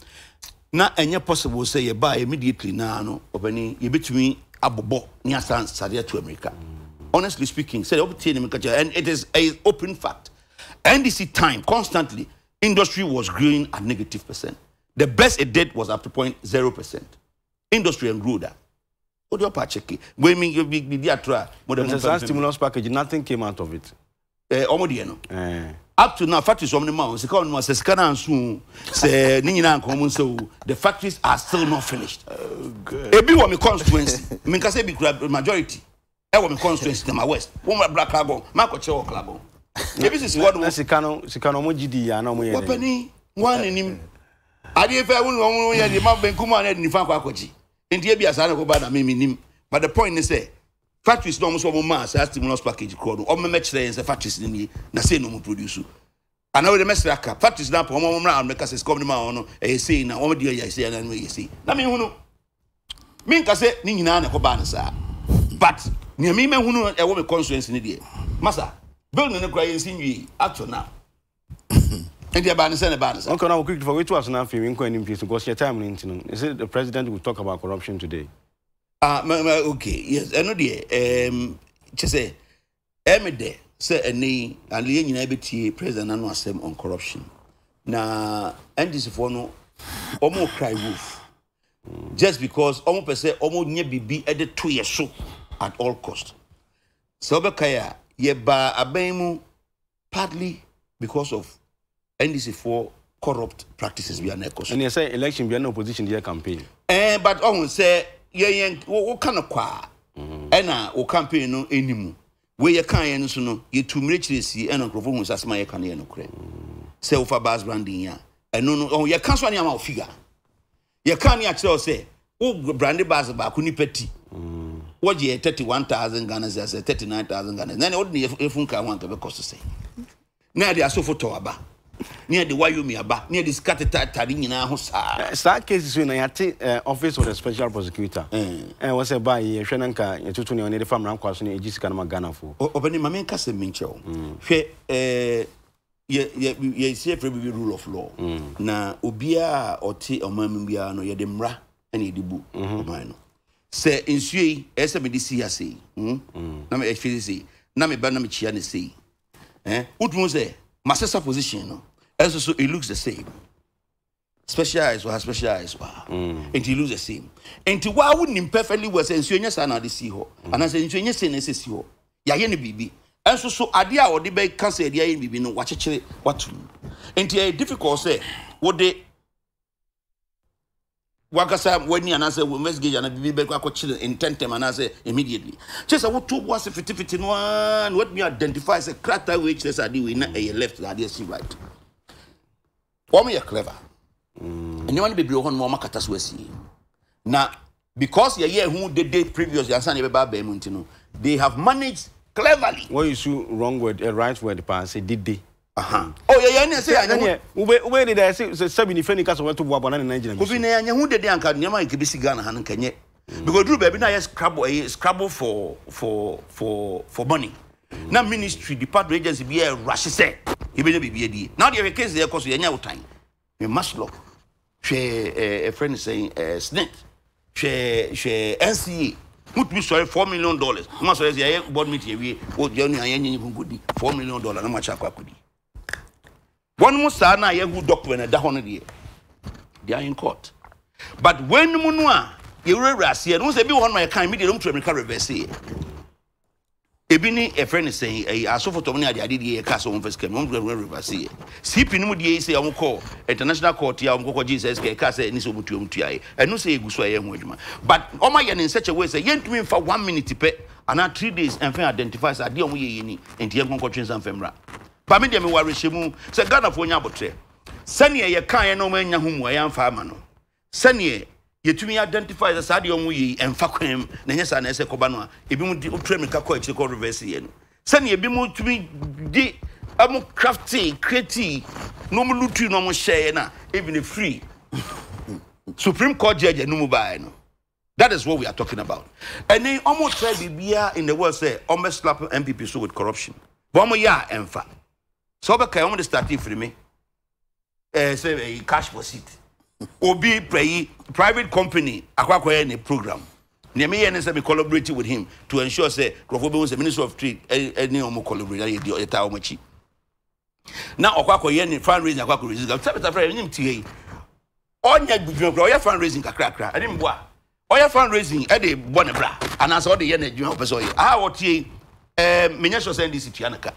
Na enye possible say ye buy immediately na no obani ye betumi abobo ni asan sade to America. honestly speaking, say and it is a open fact. NDC time constantly, industry was growing at -%. The best it did was up to 0.0%. Industry and grew that. What do you check? When me be the stimulus package, nothing came out of it. Up to now, factories on the mount, the factories are still not finished. Ebi wa me constituency, me can say be majority. E wa me constituency to my west. One black carbon, Marco Cho carbon. Ebi is what Sikano mo GD ya na mo ye. Wapeni one in him. Adi efe won ye the man benkuma na ni fan kwa kwaji. Enti ebi asana ko ba na me nim. But the point is say factories no almost one mass stimulus package crowd. Or me say factories ni na say no mo produce. And now the mesra cap factories na po mo mra make say come ma ono e say na o dey say na me say. Na me hunu. Me nka say ni nyina na ko ba na sa. But ni me hunu e wo me constituency ni dey. Masa bill no cry nsinwi actual now. And the ban send a ban. Okay, now quick for which was now feeling in peace because your time is it the president will talk about corruption today? Okay, yes, I know the just say Emide say any and the UNIBT president and assem on corruption. Na NDC for no almost cry wolf. Just because almost per se almost nye bibi edit 2 years so at all cost. So bekaya ye ba abemu partly because of NDC for corrupt practices we are not. And you say election be an opposition their campaign. But on say ye what kind of kwa ena o campaign no enimu. We ye kan ye so no ye tumire chiresi ena nkrofo hu sasema ye kan ye no kre. Say ofa bas branding ya. Eno no ye kan so ani ama figure. Ye kan ya kire say o branding bas ba ku ni peti. What ye 31,000 Ghana say 39,000 Ghana. Then what ni efun ka wan ka be cost say. Na dey aso photo aba. Near the Wyoming aba, near the scattered Tarina Hosa. That case when I had office of the special prosecutor. And was a by Shananka, a tutu on the farm rank was in Jessica Magana for. Opening my main castle mincho. Ye see every rule of law. Na Ubia or tea or Mamia no Yedemra and Yedibu. Mine. Say in Sui, SMDC, I say. Name HPC, Name Banam Chiani say. What was there? Master position, no. Also, it looks the same. Specialized or specialized, and it looks the same. And to why wouldn't him perfectly was and so yes, and I see her. And I said, yes, and SS you. Yayani bibi. And so idea or debate can say the bibi no watch it what to. And to a difficult say what they Wakasa when you answer we must get and bibi back children in 10 time and answer immediately. Just what two was 50-51 what me identify as a character which there's a do not a left that is right. Or me clever. And you want to be on more cataswesi. Now, because ye who the day previous they have managed cleverly. What is you wrong with a right word pass say did they? Oh yeah, say where did I say 70 cast went to Wabana in Nigeria? Who did the uncle Nyama Kibisi Ghana and Kenya? Because Drew baby now scrabble for money. Now ministry department agency be a rush say he be now the case there cause you time. You must look. A friend is saying snake. She NCA. Put me sorry $4 million. Must say board meeting we what Johnny and good $4 million no much akudi. One more sana ye good doctor and that 100 year. They are in court. But when munwa you reverse here, don't say be one my kind immediately to reverse here. Ebini a friend is saying a so for Tommy I did a castle on first came on reverse here. Sipping no day say I call international court here on Jesus Casa and so much and no say good. But all my in such a way say yen to me for 1 minute to pay and now 3 days and fair identifies a deal we in the young coaches and femra. Pamidi me worry shimu say Ghana for nyabotre. Sanya ye kan no man yahumu I am farmer no. Sanya ye to me identify as a deal we and fakwem na nyesa na ese kobano ebi mu di otrem ka ko akire ko reverse ye no. Sanya ebi mu to me di amu crafty creative no mu lutu no mu share na even free Supreme Court judge no mu buy no. That is what we are talking about. And then almost try bibia in the world say almost slap MPP so with corruption. Bomo ya emfa. So be kai omo start for me. Say cash for seat. Obi pay private company akwakoye ne program. near me and me collaborate with him to ensure say Crawford was a Minister of Trade any more collaborate the Taumachi. Now Okwako yen fundraising Okwako raising a friend him TA. On your fundraising kakra. I didn't boa. All your fundraising at the Bonabra and as all the yen you person. I what ye Minyasho send this to Yanaka.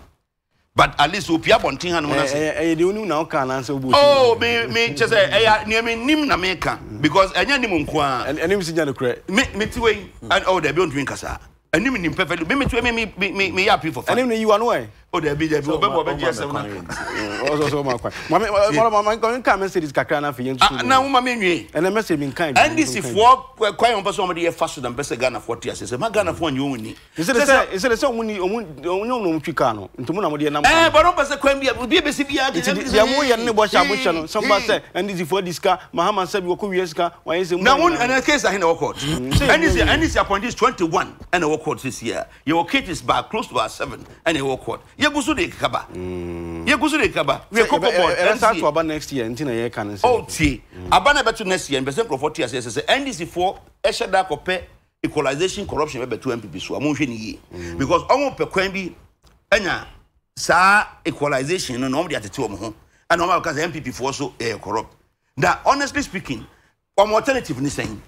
But at least we are wanting and the only now can answer. Oh, me just say, near me, nim na meka because I need him and him see the credit. Me two way and oh, they don't drink us. And him perfectly. Me happy for fun. And you are no way. Oh, there be the also my my come say this kakana for you. Now, mammy, and I must have been kind. And this if walk quite on somebody faster than best Ghana 40 years. My Ghana for you only. Is it so many no Chicano into Monamodi number? But don't quite be a busy. Somebody said, and this is for this car. Mahama said, Wokuyeska, why is it now? And a case I in our court. And this appointee is 21 and our court this year. Your kid is back close to our 7 and our court. Yagusu Kaba. Yagusu Kaba. We are couple about next year until I can say. Oh, see, Abana better next year and percent for 40 years. And this is for Eshada Cope equalization corruption by 2 MPP. So I'm moving because I want Pequembi and sa equalization no normally at the 2 of home. And normal because MPP for also corrupt. Now, honestly speaking, alternative is saying.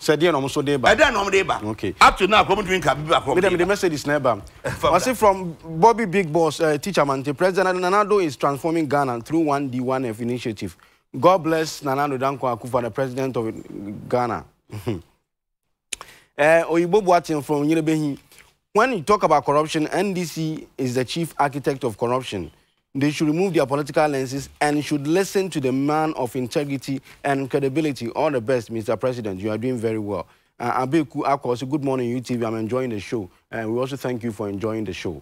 Said you almost so day back. I don't know. Okay. Up to now, come drink a bit. The message is never. I say from Bobby Big Boss, teacher man, President Nanado is transforming Ghana through 1D1F initiative. God bless Nanado Danko Akufo, the president of Ghana. Oyibo Boateng from Yirebehi. When you talk about corruption, NDC is the chief architect of corruption. They should remove their political lenses and should listen to the man of integrity and credibility. All the best, Mr. President. You are doing very well. Abeku Akos, good morning, UTV. I'm enjoying the show. And we also thank you for enjoying the show.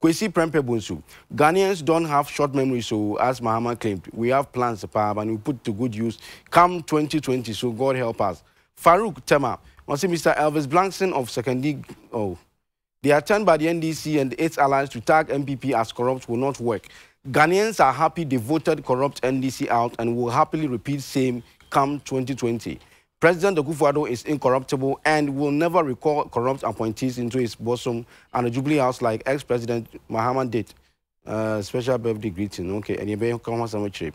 Kwesi Prempe Bunsu. Ghanaians don't have short memory, so as Mahama claimed, we have plans, and we put to good use come 2020, so God help us. Farouk Tema. I say Mr. Elvis Blankson of Secondary. Oh. The attempt by the NDC and its allies to tag MPP as corrupt will not work. Ghanaians are happy they voted corrupt NDC out and will happily repeat same come 2020. President Akufo-Addo is incorruptible and will never recall corrupt appointees into his bosom and a Jubilee House like ex-President Mahama did. Special birthday greeting. Okay, and you better come on some Kwesi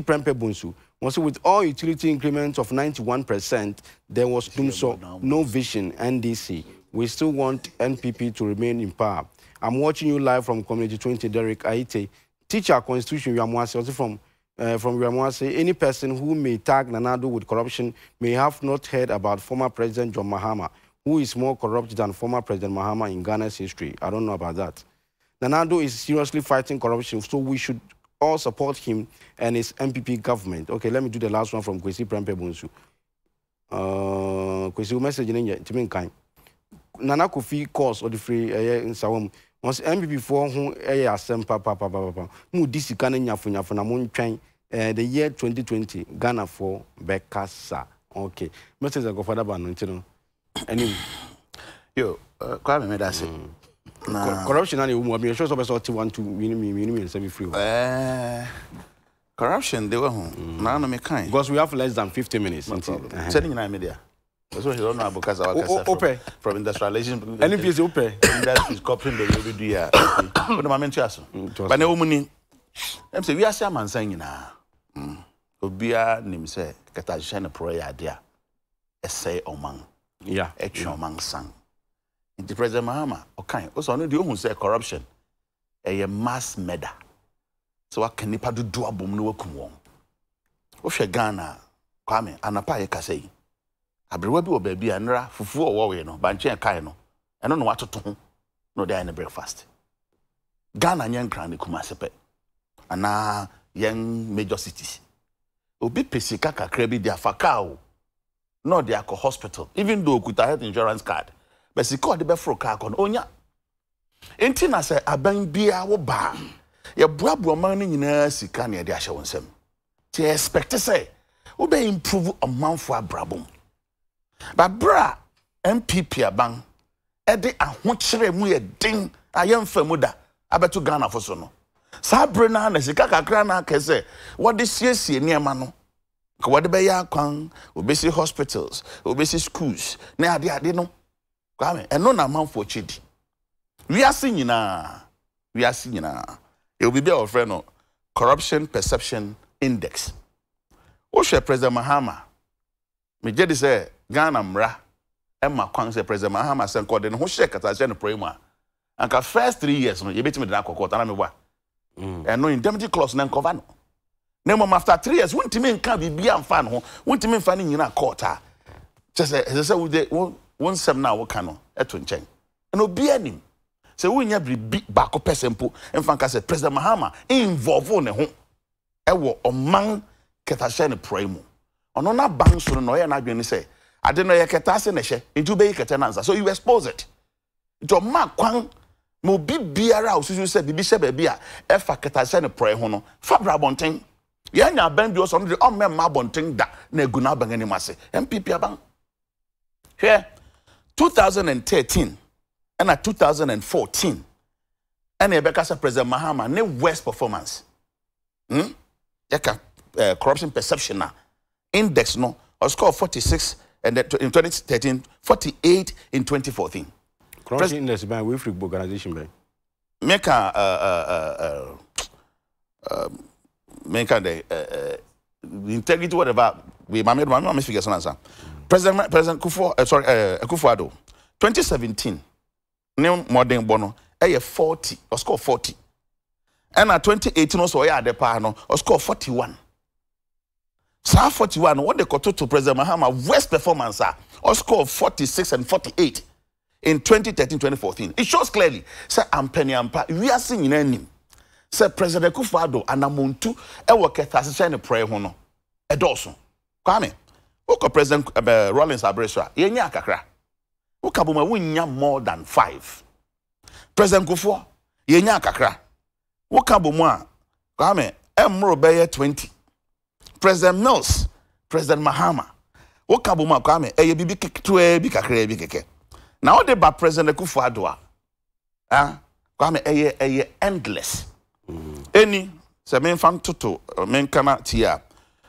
Prempe Bunsu. Also, with all utility increments of 91%, there was no vision NDC. We still want NPP to remain in power. I'm watching you live from Community 20, Derek Aite. Teacher Constitution, Yamwase, also from Yamwase. Any person who may tag Nanado with corruption may have not heard about former President John Mahama, who is more corrupt than former President Mahama in Ghana's history. I don't know about that. Nanado is seriously fighting corruption, so we should all support him and his MPP government. Okay, let me do the last one from Kwesi Prempe Bunsu. Kwesi, message in Timinkai. Nana Kofi course or the free in Sawam. Once MPP for whom a papa. Mu disika na nyafu na mo ntwan the year 2020 Ghana for Bekasa. Okay. Message I go for that ban ntino. Anyway. Yo, kwame me da say. Corruption and you be sure so want to win and be free. Corruption they were home. Na no me kind. Because we have less than 50 minutes. Sending in media. That's what you don't know because our from industrialization. Any piece open. Industries copying the do ya. But the moment chaso. But no money. Em say we are say man saying na. Obia nim say kata shine pro ya dia. Essay oman. Yeah. Etwa oman sang. The President Mahama okay. Also no dey who say corruption. A mass murder. So what can nipa do abom no wakum won. Wo hwe Ghana kwame anapa ye kasai. Abrewa bi obabi anra fufu owo we no banche kai no eno no watoto ho no dey na breakfast Ghana nyen kran ne Kumasepe ana yen major cities obi pesika kakra bi dia fakao no dey akọ hospital even though kuta health insurance card but sika de be fro car kon onya enti na say aban bia wo ba ye boaboa man ni nyina sika ne de ahye wonsem ti expect say wo be improve amanfo abrabom. But bra MPP abang ede ahokyere mu ye din ayemfa mu da abeto Ghana for so no sa bre na na sika kakra na kese what the siesie niema no What the bear kwan, obesi hospitals, obesi schools, na ade no. Kwame, and no amount for chidi. We are seeing na. It will be our friend no corruption perception index. Oshe President Mahama. Me jedi say Ghana mra. Emma kwan say President Mahama sen called no share kata say no prema. Anka first 3 years no, you bet me na kokota na me wa. And no indemnity clause na cover no. Name after 3 years, won't me can be beyond fan ho, won't me fanning in a quarter. Just as I say, one sem now, what can at chain. And obey him. So when you be back up simple, and Fanka said, President Mahama involved on a home. I will among Katashan primo. On that bank, so no, and I didn't say, I didn't know your Katasan into Bay Katananza. So you expose it. To mark Kwang. Mo bi biara o susu se bibi se ba bia e fa Katashan pray hono fa bra bonten ye nya ban bi o so no de o memma bonten da na eguna ban ani mase MPP aban here 2013 and 2014 and e be ka President Mahama ne worst performance corruption perception na index no or score 46 and in 2013 48 in 2014. Corruption index by Wilfred organization by. Make the integrity whatever we made figures on answer. President Akufo-Addo 2017 new modern bono 40 or score 40. And at 2018 also the no or score 41. Sa 41 what they got to President Mahama worst performance or score 46 and 48. In 2013-2014, it shows clearly. Say Ampeni Ampa, we are seeing in him. Say President Akufo-Addo anamuntu ewo Katashan ne prayer hono. Edoso. Kwame, woko President Rollins Abreswa, yenya kakra. Woka boma wunya more than 5. President Akufo, yenya kakra. Woka boma, Kwame, emro beye 20. President Mills, President Mahama. Woka boma Kwame, eye bibi kitwe bi kakra bi keke. Now the ba President Akufo-Addo Kwame eye endless. Any se men fan toto men kana tia.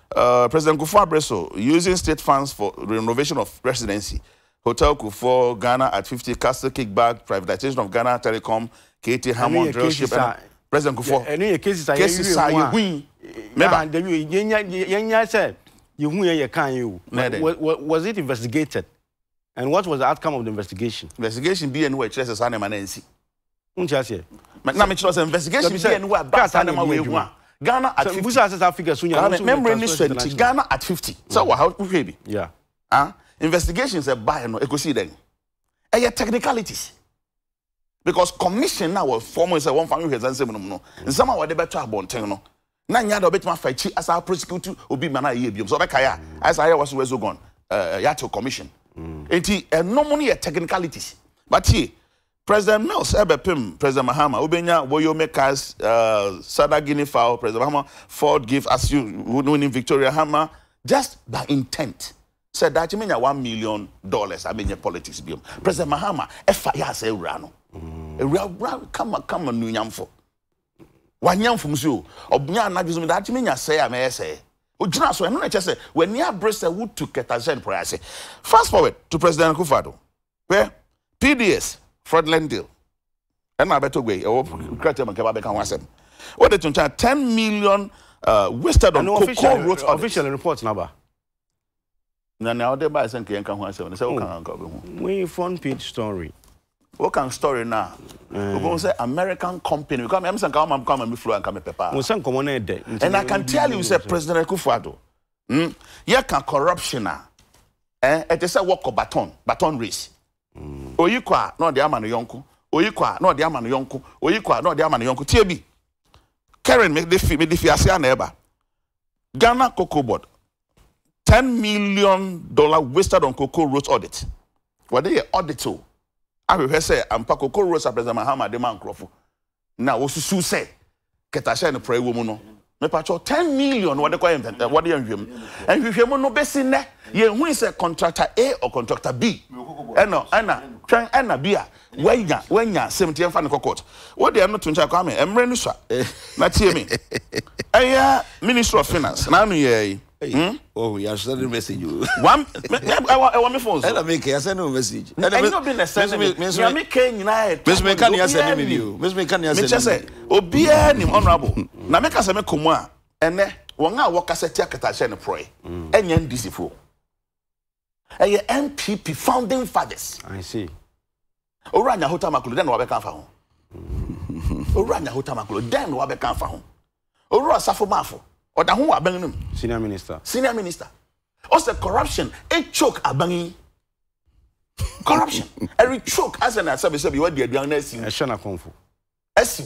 President Akufo-Addo using state funds for renovation of residency. Hotel Kufo, Ghana at 50, Castle kickback, privatization of Ghana Telecom, KT Hammond drillship. President Kufo. Any cases are you win. Remember, you said you win can you. Was it investigated? And what was the outcome of the investigation? Investigation be anywhere chess as animal NC. Unchase. Now me chess investigation be anywhere back animal we want. Ghana at 50. Remember in 20 Ghana at 50. So what how baby? Yeah. Investigations are by no equity then. And technicalities. Because commission now will form is a one family has answer no. And somehow what they better about no. Na nya do bet ma fight as our prosecutor obi mana ye biom. So be kaya as I was so gone. Ya to commission. No money technicalities. But here, President Mills, President Mahama, Ubenya, Boyo Mekas, Sada Guinea Fowl, President Mahama, Ford give as you winning Victoria Hammer, just by intent. Said that you mean $1 million. I mean your politics. President Mahama, FIA say Rano. Come on, New Yamfo. One yam from you, or Byan, that you mean I say, I may say. So I'm not just say when near Bristol would to Katashan price. Fast forward to President Akufo-Addo, where PDS fraudulent deal. And I better way. What did 10 million wasted on cocoa roads? Official reports number. Now they buy some can we front page story. What can story now? We're going to say American company. Come and be flu and come pepper. And I can tell you, say President Akufo-Addo, you can corruption it is a walk of baton race. Oyikwa no de ama no yonko. Oyikwa no de ama no yonko. Oyikwa no de ama no yonko. TB. Karen me the ase na eba. Ghana Cocoa Board $10 million wasted on cocoa roads audit. What they audit to? I will say, I'm Cocoa Roads President Mahama de man crofo. Now, what you say? Katashan no pray woman. Me pacho 10 million what they call him. What do you him? And if you no best in there, you win say contractor A or contractor B. Anna Bia. When ya 70 fan court. What they are not to come. I'm ready, sir. Not hear me. Minister of Finance. Now, Oh, you are sending a message. One, I want my phone. I make a send a message. And I'm not being a sending. I make United. Miss Mekania sending me you. Miss Mekania say, Obia, honorable. Na make us a Kumwa, and then one hour walk as a tiakata and pray. And yen disciple. And your MPP founding fathers. I see. Oranya Hotamakulu, then Wabeka found. Oranya Hotamakulu, then Wabeka found. Ora Safo Mafo. Or the who are Senior Minister. Senior Minister. Also corruption. A choke abangi. Corruption. A choke as an service of your dear young nursing. A shana confu. SU.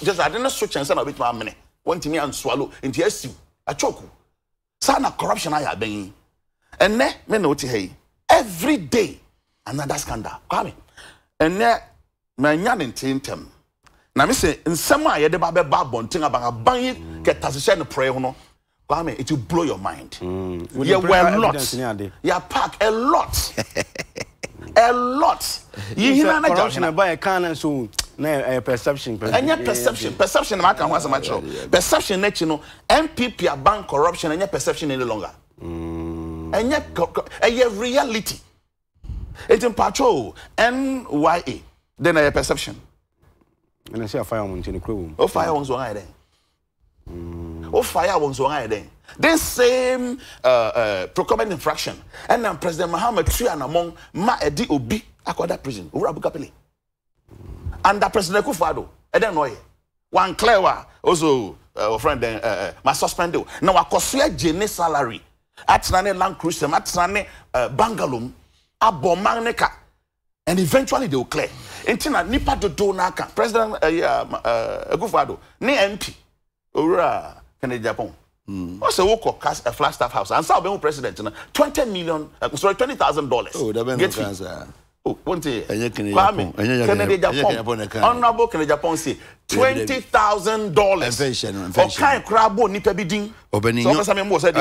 Just I didn't switch and send a bit more money. Want me and swallow into SU. A choke. Sana corruption I abangi. And ne me no hey. Every day another scandal. Come. And ne my yan in tem. Na me say nsema ye de ba be ba bonten aba ban get tashe no pray no kwame it will blow your mind. Yeah, well lot. Yeah, pack a lot. A lot. You hear na corruption buy a can so na perception. Anya perception na maka ho asama chro. Perception na chi no MPP a ban corruption anya perception any longer. Anya a reality. It's in patrol NYA then a perception. And I say a fire on the crew. Oh, fire on one then. Oh, fire on one then. This same procurement infraction. And then President Mohammed Trian among Ma Edi Obi Akwada prison. Urabu Kapili. Under President Kufado. And then no. One clever also friend then my suspended. Now I cost Jenny salary. At Nane Land Cruiser, at Nane Bangalum, Abomaneka. And eventually they will clear. Intina nipa do naka President Agufado ni MP ora Kennedy Japan. What's a walk of a flat staff house and so be president $20,000. Oh, that get cancer. Oh, one day. Kennedy Japan. Honorable Kennedy Japan say $20,000. Okay, crabo nipa bidin. I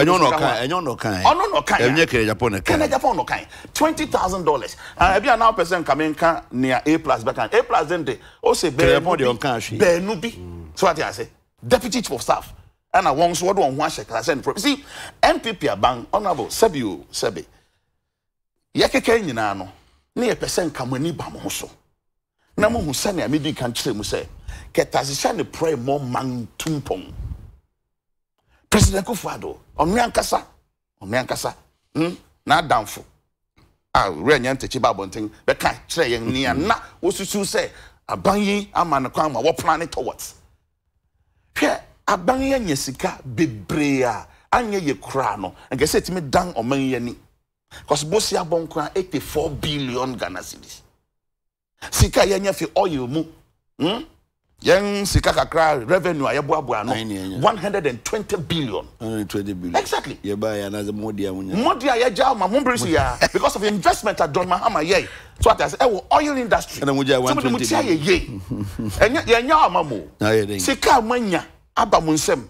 don't know. Kennedy Japan no kind. $20,000. And I now person coming near A plus back and A plus then they also Benubi. So what I say, Deputy Chief of Staff. And I want what one check. I send. See, MPP a bang honorable Sebi. Yake nyina no. Na person come ni ba mo so. Na mo hu sane amedi kan kire mu say, ketazisha ne pray more man tumpong. President Kufado, onyankasa. Na damfo. We nyante chi ba bonten be kan kire yen ni na osusu say aban yi ama ne kwan ma wo plan towards. Hwe aban ye nyesika bebre a anye ye kura no. Nke say timi dan oman ye ni. Because Bosia Bonkwa 84 billion Ghana cedis. Sika yenya fi oil mu. Yen sika kakra revenue ayeboaboa no 120 billion. 120 billion. Exactly. You buy another modia munya. Modia ya jaw ma mumbrisi ya because of investment at John Mahama ye. So what I say oil industry. And modia 120 billion. Enya amamo. Sika manya aba munsem.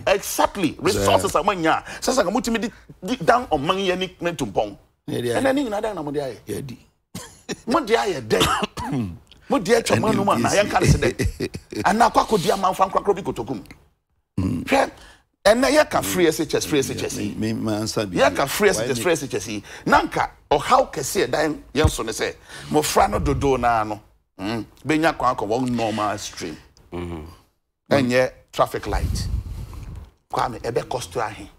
Exactly. Resources are manya. Sasa kamutimi down on money yani mentumpong. And then na down na modia ye. Modia ye dey. Modia choma no man na yan kan se dey. Ana kwako dia man fan kwakro bi kotokum. And na ye ka free SHS. Me answer bi. Ye ka free SHS. Nanka o how kese dan yan so ne say mo fra no dodo na no. Benya kwako won normal stream. Enye traffic light. Kwame ebe cost ahe.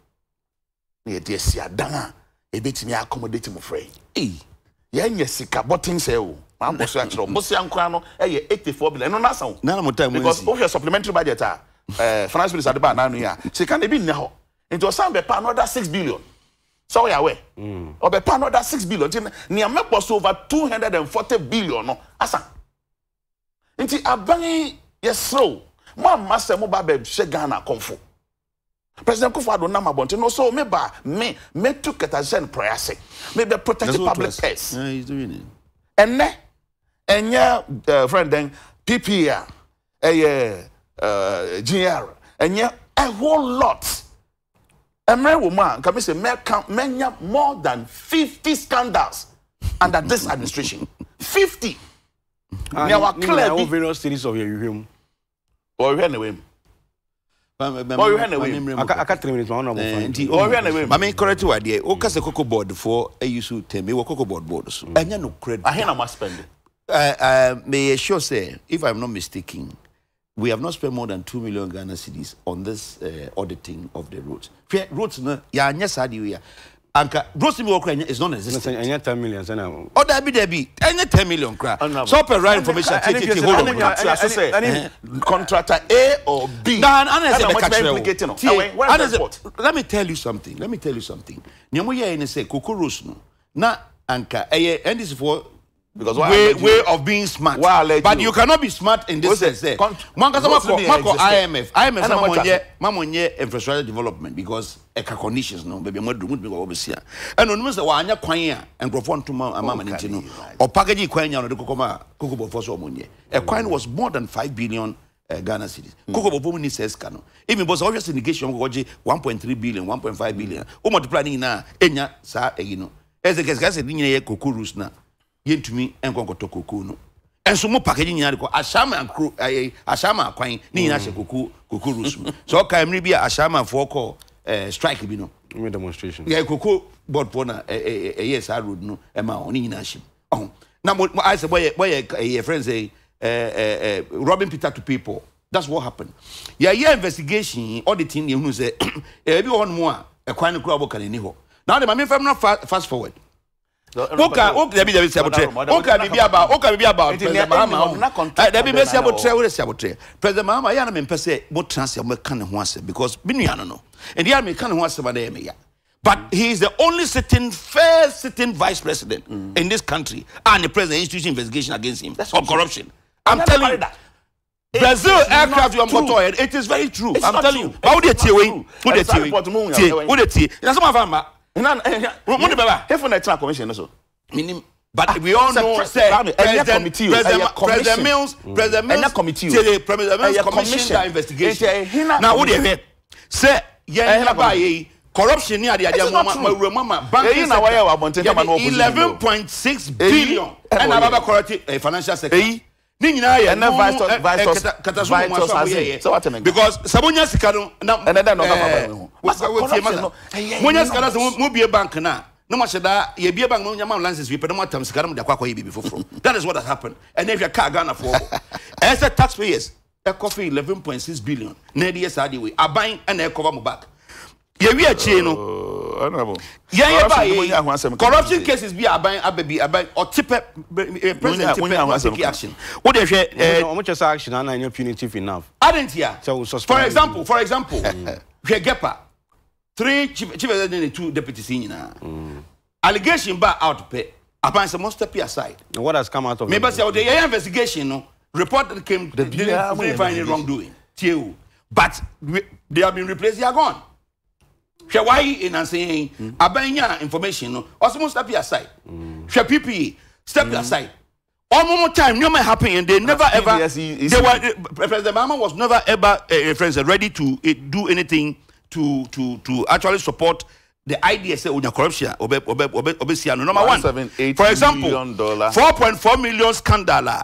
Na ye de sia dan a ebetimi accommodate mo frey. Ye nya sika botting say o. Man boss ya chiro. Boss ya nkwa no e 84 billion. No na san. Na mo time because of your supplementary budget finance minister adeba na no ya. Sika na bi nne ho. Into san be pa another 6 billion. So we aware. Or be pa another 6 billion. Ni am boss over 240 billion no. Asa. Nti aban yesro. Mo master mo ba be hye Ghana konfo. President Kufado na mabonte no so me to ketazhen prayer say. Me be protect public purse. Yeah, he's doing it. And friend then PPR GR and a whole lot. A man woman can say many more than 50 scandals under this administration. 50. Now clear various cities of your room. Or anyway. you had away. I can't 3 minutes. I mean, correct you idea. O kase cocoa board for a use to tell me what cocoa boards. And you no credit. I must spend it. May sure say, if I'm not mistaken, we have not spent more than 2 million Ghana cedis on this auditing of the roads. Roads, no, yeah, yes, I do. Anka roads is non-existent. And 10 million. Oh, that be. And 10 million crap. So, per right information, contractor A or B. Let me tell you something. Nyamuya say Kukurus no. Na anka and this is for because way of being smart. But you cannot be smart in this sense. IMF mamonye infrastructure development because eka conditions no baby mo do go obesia. And no say wa anya kwan a enkrofo ntoma amama nti no. O package kwan nya no de kokoma kokobofo so omonye. A kwan was more than 5 billion Ghana cedis. Kokobofo ni says kano. Even boss obvious negation go 1.3 billion, 1.5 billion. O multiply ni na enya sa egino. Eze kese ni nyine kokurus na yentumi enkonkoto koku no enso mo package nyina ko ashama ankro ashama akwan ni nyina hye koku rusum so ka mri bia ashama for ko strike bi no demonstration yeah koku board for na yes I road no e ma oni nyina hye oh na mo I say boy friends say robbing Peter to people. That's what happened. Yeah investigation auditing you know say e bi won mo a e kwan no kura bo kan ni ho now the mama fam na fast forward. Oka be President Mahama ya na me pese mo transfer mo kan ho ase because binuano no and ya me kan ho ase ba na ya but he is the only sitting vice president in this country and the president institution investigation against him of corruption. I'm telling you Brazil aircraft you am got it is very true. I'm telling you how dey tie we who dey tie na some of commission so. But we all know President Mills commission that investigation. Now what they say corruption near the mama bank 11.6 billion and about corrupted financial sector. Because Sabunya Sikano bank now. No much that ye be a bank no lances we pay more time Sikano de kwakwa yibi before. That is what has happened. And if your car Ghana for as a taxpayers, a coffee 11.6 billion. Nedi SRD way. A buying and a cover back. Ye we a chino. Corruption cases be a buying or tip president action. What if how much action and punitive enough? I didn't hear. For example, Gepa, 3 chief executive 2 deputy senior. Allegation by out pay. Upon some must step aside. What has come out of maybe say the investigation no report that came didn't find any wrongdoing. But they have been replaced, they are gone. Why in and saying abanya information no also step aside. PPE step aside. One more time, no may happen, and they never ever. President Mahama was never ever ready to do anything to actually support the idea say on corruption. Number one, for example, $4.4 million scandal.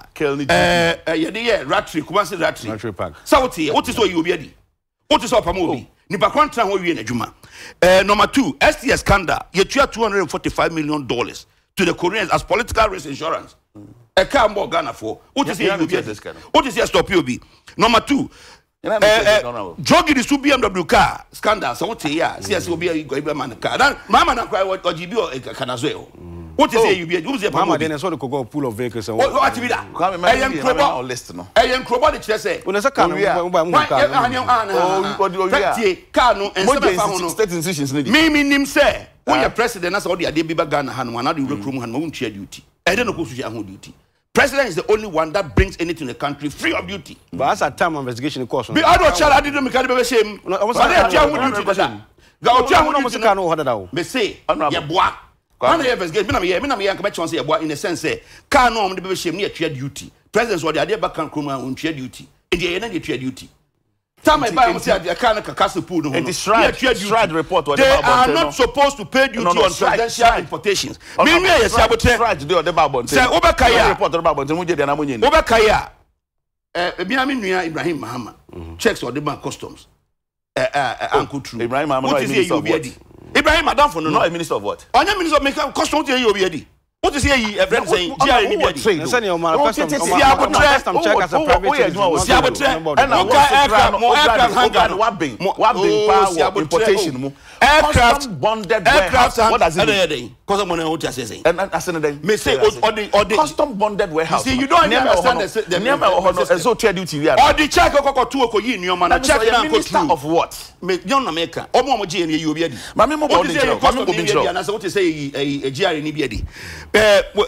Ratri, Kumasi Ratri. Sauti, what is what you be? What is up a movie? Nipa kwanta ho wie na djuma. Number 2, STS scandal. Ye $245 million to the Koreans as political risk insurance. A car more Ghana for. What is here stop you be? Number 2, Jogi the BMW car scandal. So what here? CS will be a man car. Mama na cry what GB or Canazeo. What is here you be? Who's the Mama then I saw the cocoa pool of vehicles. What to be that? I am Crobo list no. I am Crobo the say. When a car no state institutions need. Me nim say. When your president as all the Adebiba Ghana han one the recruit han won't share duty. I don't know who should have duty. President is the only one that brings anything in the country free of duty. But as a time investigation course. I don't child I didn't make a shame. Me say ya boa. When the investigation me come chance ya boa in the sense say can no the shame near duty. President so the Adeba can come on duty. And they na duty. Time I buy say I can't castle pool no. And Stride report what they are not supposed to pay duty on presidential importations. Me yes abotre. Stride do the babon. Say obekaya report the babon mu je de na mo nyi. Obekaya Biami nua Ibrahim Mahama checks or the bank customs. Uncle True. Ibrahim, I'm not a minister of what? Ibrahim, Madam for no. Not a minister of what? On your minister of make a custom to you already. What is here? A friend saying, "Gia, you be Send your man custom check as a private. Importation. Aircraft bonded warehouse. What does it mean? Custom on what you say. And I said then. May say or the custom bonded warehouse. See, you don't understand the name of so trade duty. Or the check to you in your man. Check minister of what? Me young America. Omo G and you be. Mami mo what is say what you say a GR ni be.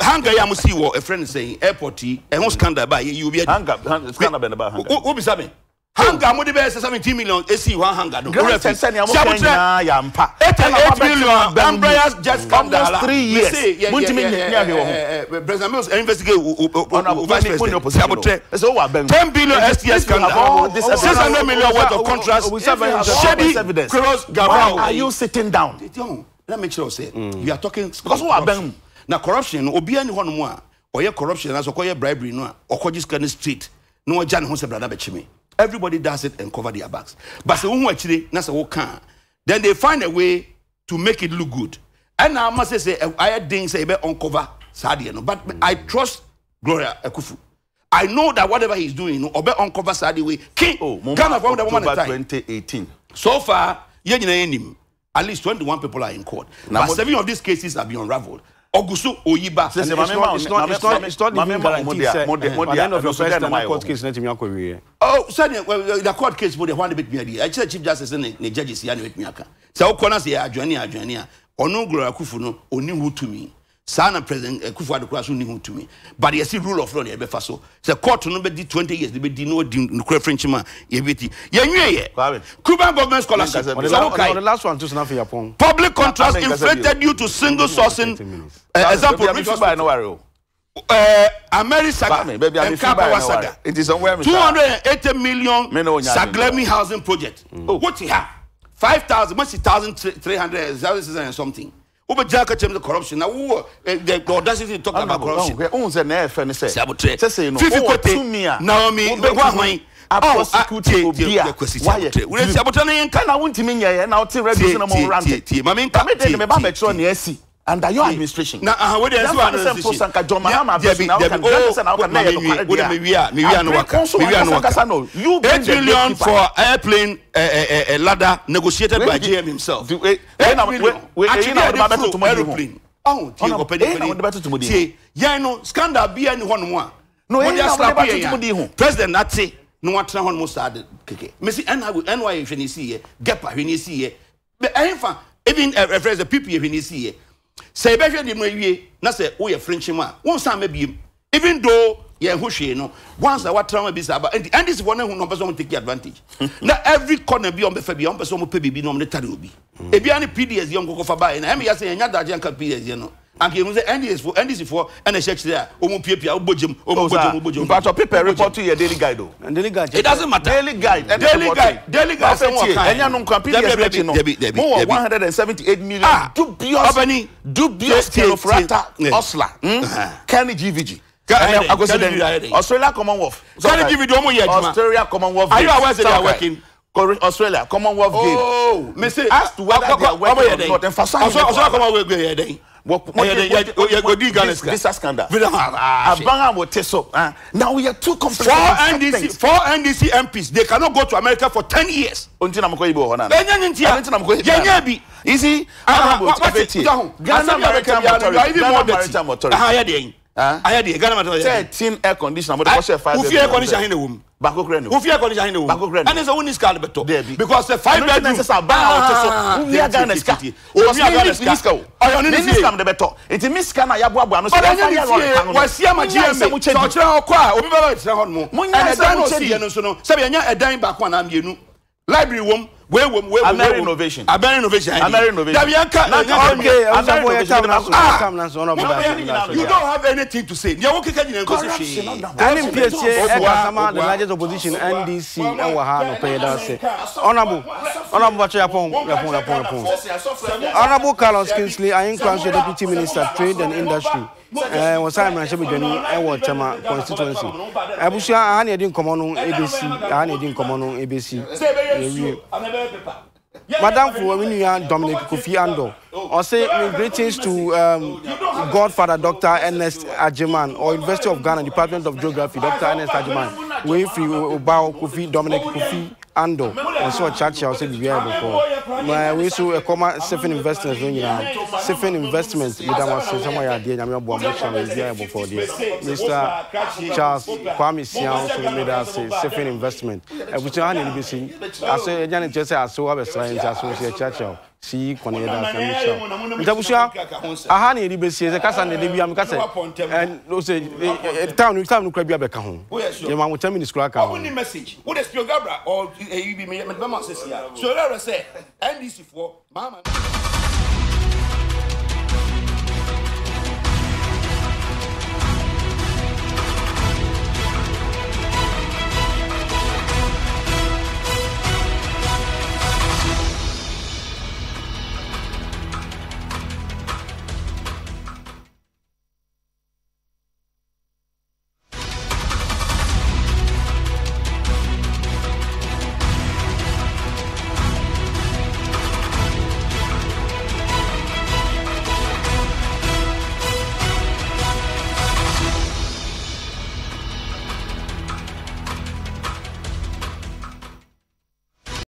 Hanga ya musi wo a friend saying airport e ho scandal ba you be. Hanga scandal be ba hanga. Who be sabe? Hanga mo de be 17 million AC one hanga no. Grand send ya mo Kenya ya mpa. 8 million Ambrayas just scandal. Almost 3 years. President Mills investigate vice president. So what 10 billion STS scandal. 600 million worth of contracts. Shady cross Gavao. Are you sitting down? Let me make sure say you are talking because what corruption. Now corruption obi ani hono mu a oye corruption na so koye bribery no a okoji scan street no oja ne ho se brada be chime. Everybody does it and cover their backs. But se wo hu achire na se wo kan then they find a way to make it look good. And now I must say I didn't say be uncover Sadia no, but I trust Gloria Ekufu. I know that whatever he's doing, no, obe uncover Sadia way. King Ghana for the woman at time. 2018. So far, at least 21 people are in court. Now, but 7 of these cases have been unraveled. Ogusu Oyiba. It's not even guaranteed. At the end of your first court case, let me go. Oh, the court case would want to be me. I said Chief Justice and the judges here with me. So, Kona say, Adjoania, or no Gloria Kufu, no, only who to me. Sana President Kufu Adekye Nsroma to me. But you see rule of law there be faso. The court no be 20 years, they be no Frenchman. Cuban government scholarship. The last one just now for your phone. Public contracts inflated due to single sourcing. Example, America, it is somewhere 280 million Saglemi housing project. What he have? 5,000, much 1,300 and something. Over Jacka the corruption. Now, the audacity to talk about corruption. Owns an air, Sabotre. Say no. Naomi, prosecute why we sabotane can I want to mean ya now till reducing more ranted. Mami under your administration. Now, what is you 8 million for airplane ladder negotiated by GM himself. Aeroplane. Oh, scandal be any one more. No, President Nati. No one try on most added. Missy and I will NY when you see it, Gapa when you see it. But even if the people when you see it. Say better than we na say oh, your Frenchman. One time maybe even though yeah who she no once I what trauma be about and this is one who no person take advantage. Now every corner be on the fabi on person pay be no tari obi. E be any PDS young go for buy na me ya say nya da janka PDS you know. And you say NDS for and a church there o mu piapia o bojum but paper report to your daily guide though. And daily guide it doesn't matter. Daily guide say what kind enya no kwa PDS no more 178 million dubious Kenofrata Osla Kenny GVG Australia Commonwealth Kenny GVG omo ye adwuma Australia Commonwealth are you aware they are working Australia Commonwealth game oh me say as to whether they are working or not emphasize Australia Commonwealth game here then this scandal. Now we are too complicated. Four NDC MPs, they cannot go to America for 10 years. Easy. Ghana Maritime Authority. 13 air conditioner. Air conditioner Bakokreno. Who fear condition in the room? And there's only scar beto. Because the 5 bedrooms are banned. We are Ghana scar. Oh, we are Ghana scar. I don't need to the beto. It is Miss Kana Yabuabu. No, was here my GM. So I'll cry. Obi baba it's not more. And I don't see no so no. Sabi anya a dime back one am yenu. Library room. Where innovation. American innovation. Okay. You don't have anything to say. Corruption. The largest opposition NDC. Honorable Carlos Kingsley, I am Deputy Minister, Trade and Industry. was Simon Shabby Edward Chama constituency. Abusia, I didn't come on ABC, I didn't come on ABC. Madam for Dominic Kofi Ando. Or say greetings to Godfather Dr. Ernest Ajiman or University of Ghana Department of Geography Dr. Ernest Ajiman. We free Obao Kofi Dominic Kofi Ando. And so Churchill said we are before. We saw a comma seven investments when you are seven investments with our somewhere dear Yamuan before Mr. Charles Kwame Sian so made us seven investment. Which I need to be seen. I say Janet just I saw a science associate Churchill. See Cornelia and Michelle. I had a BBC as a cousin, the Debiam Castle, and those town with time to crab your back home. Your mom will tell me this crack. I want message. What is your Gabra or you be made a mama says here? So I say, NBC for Mama.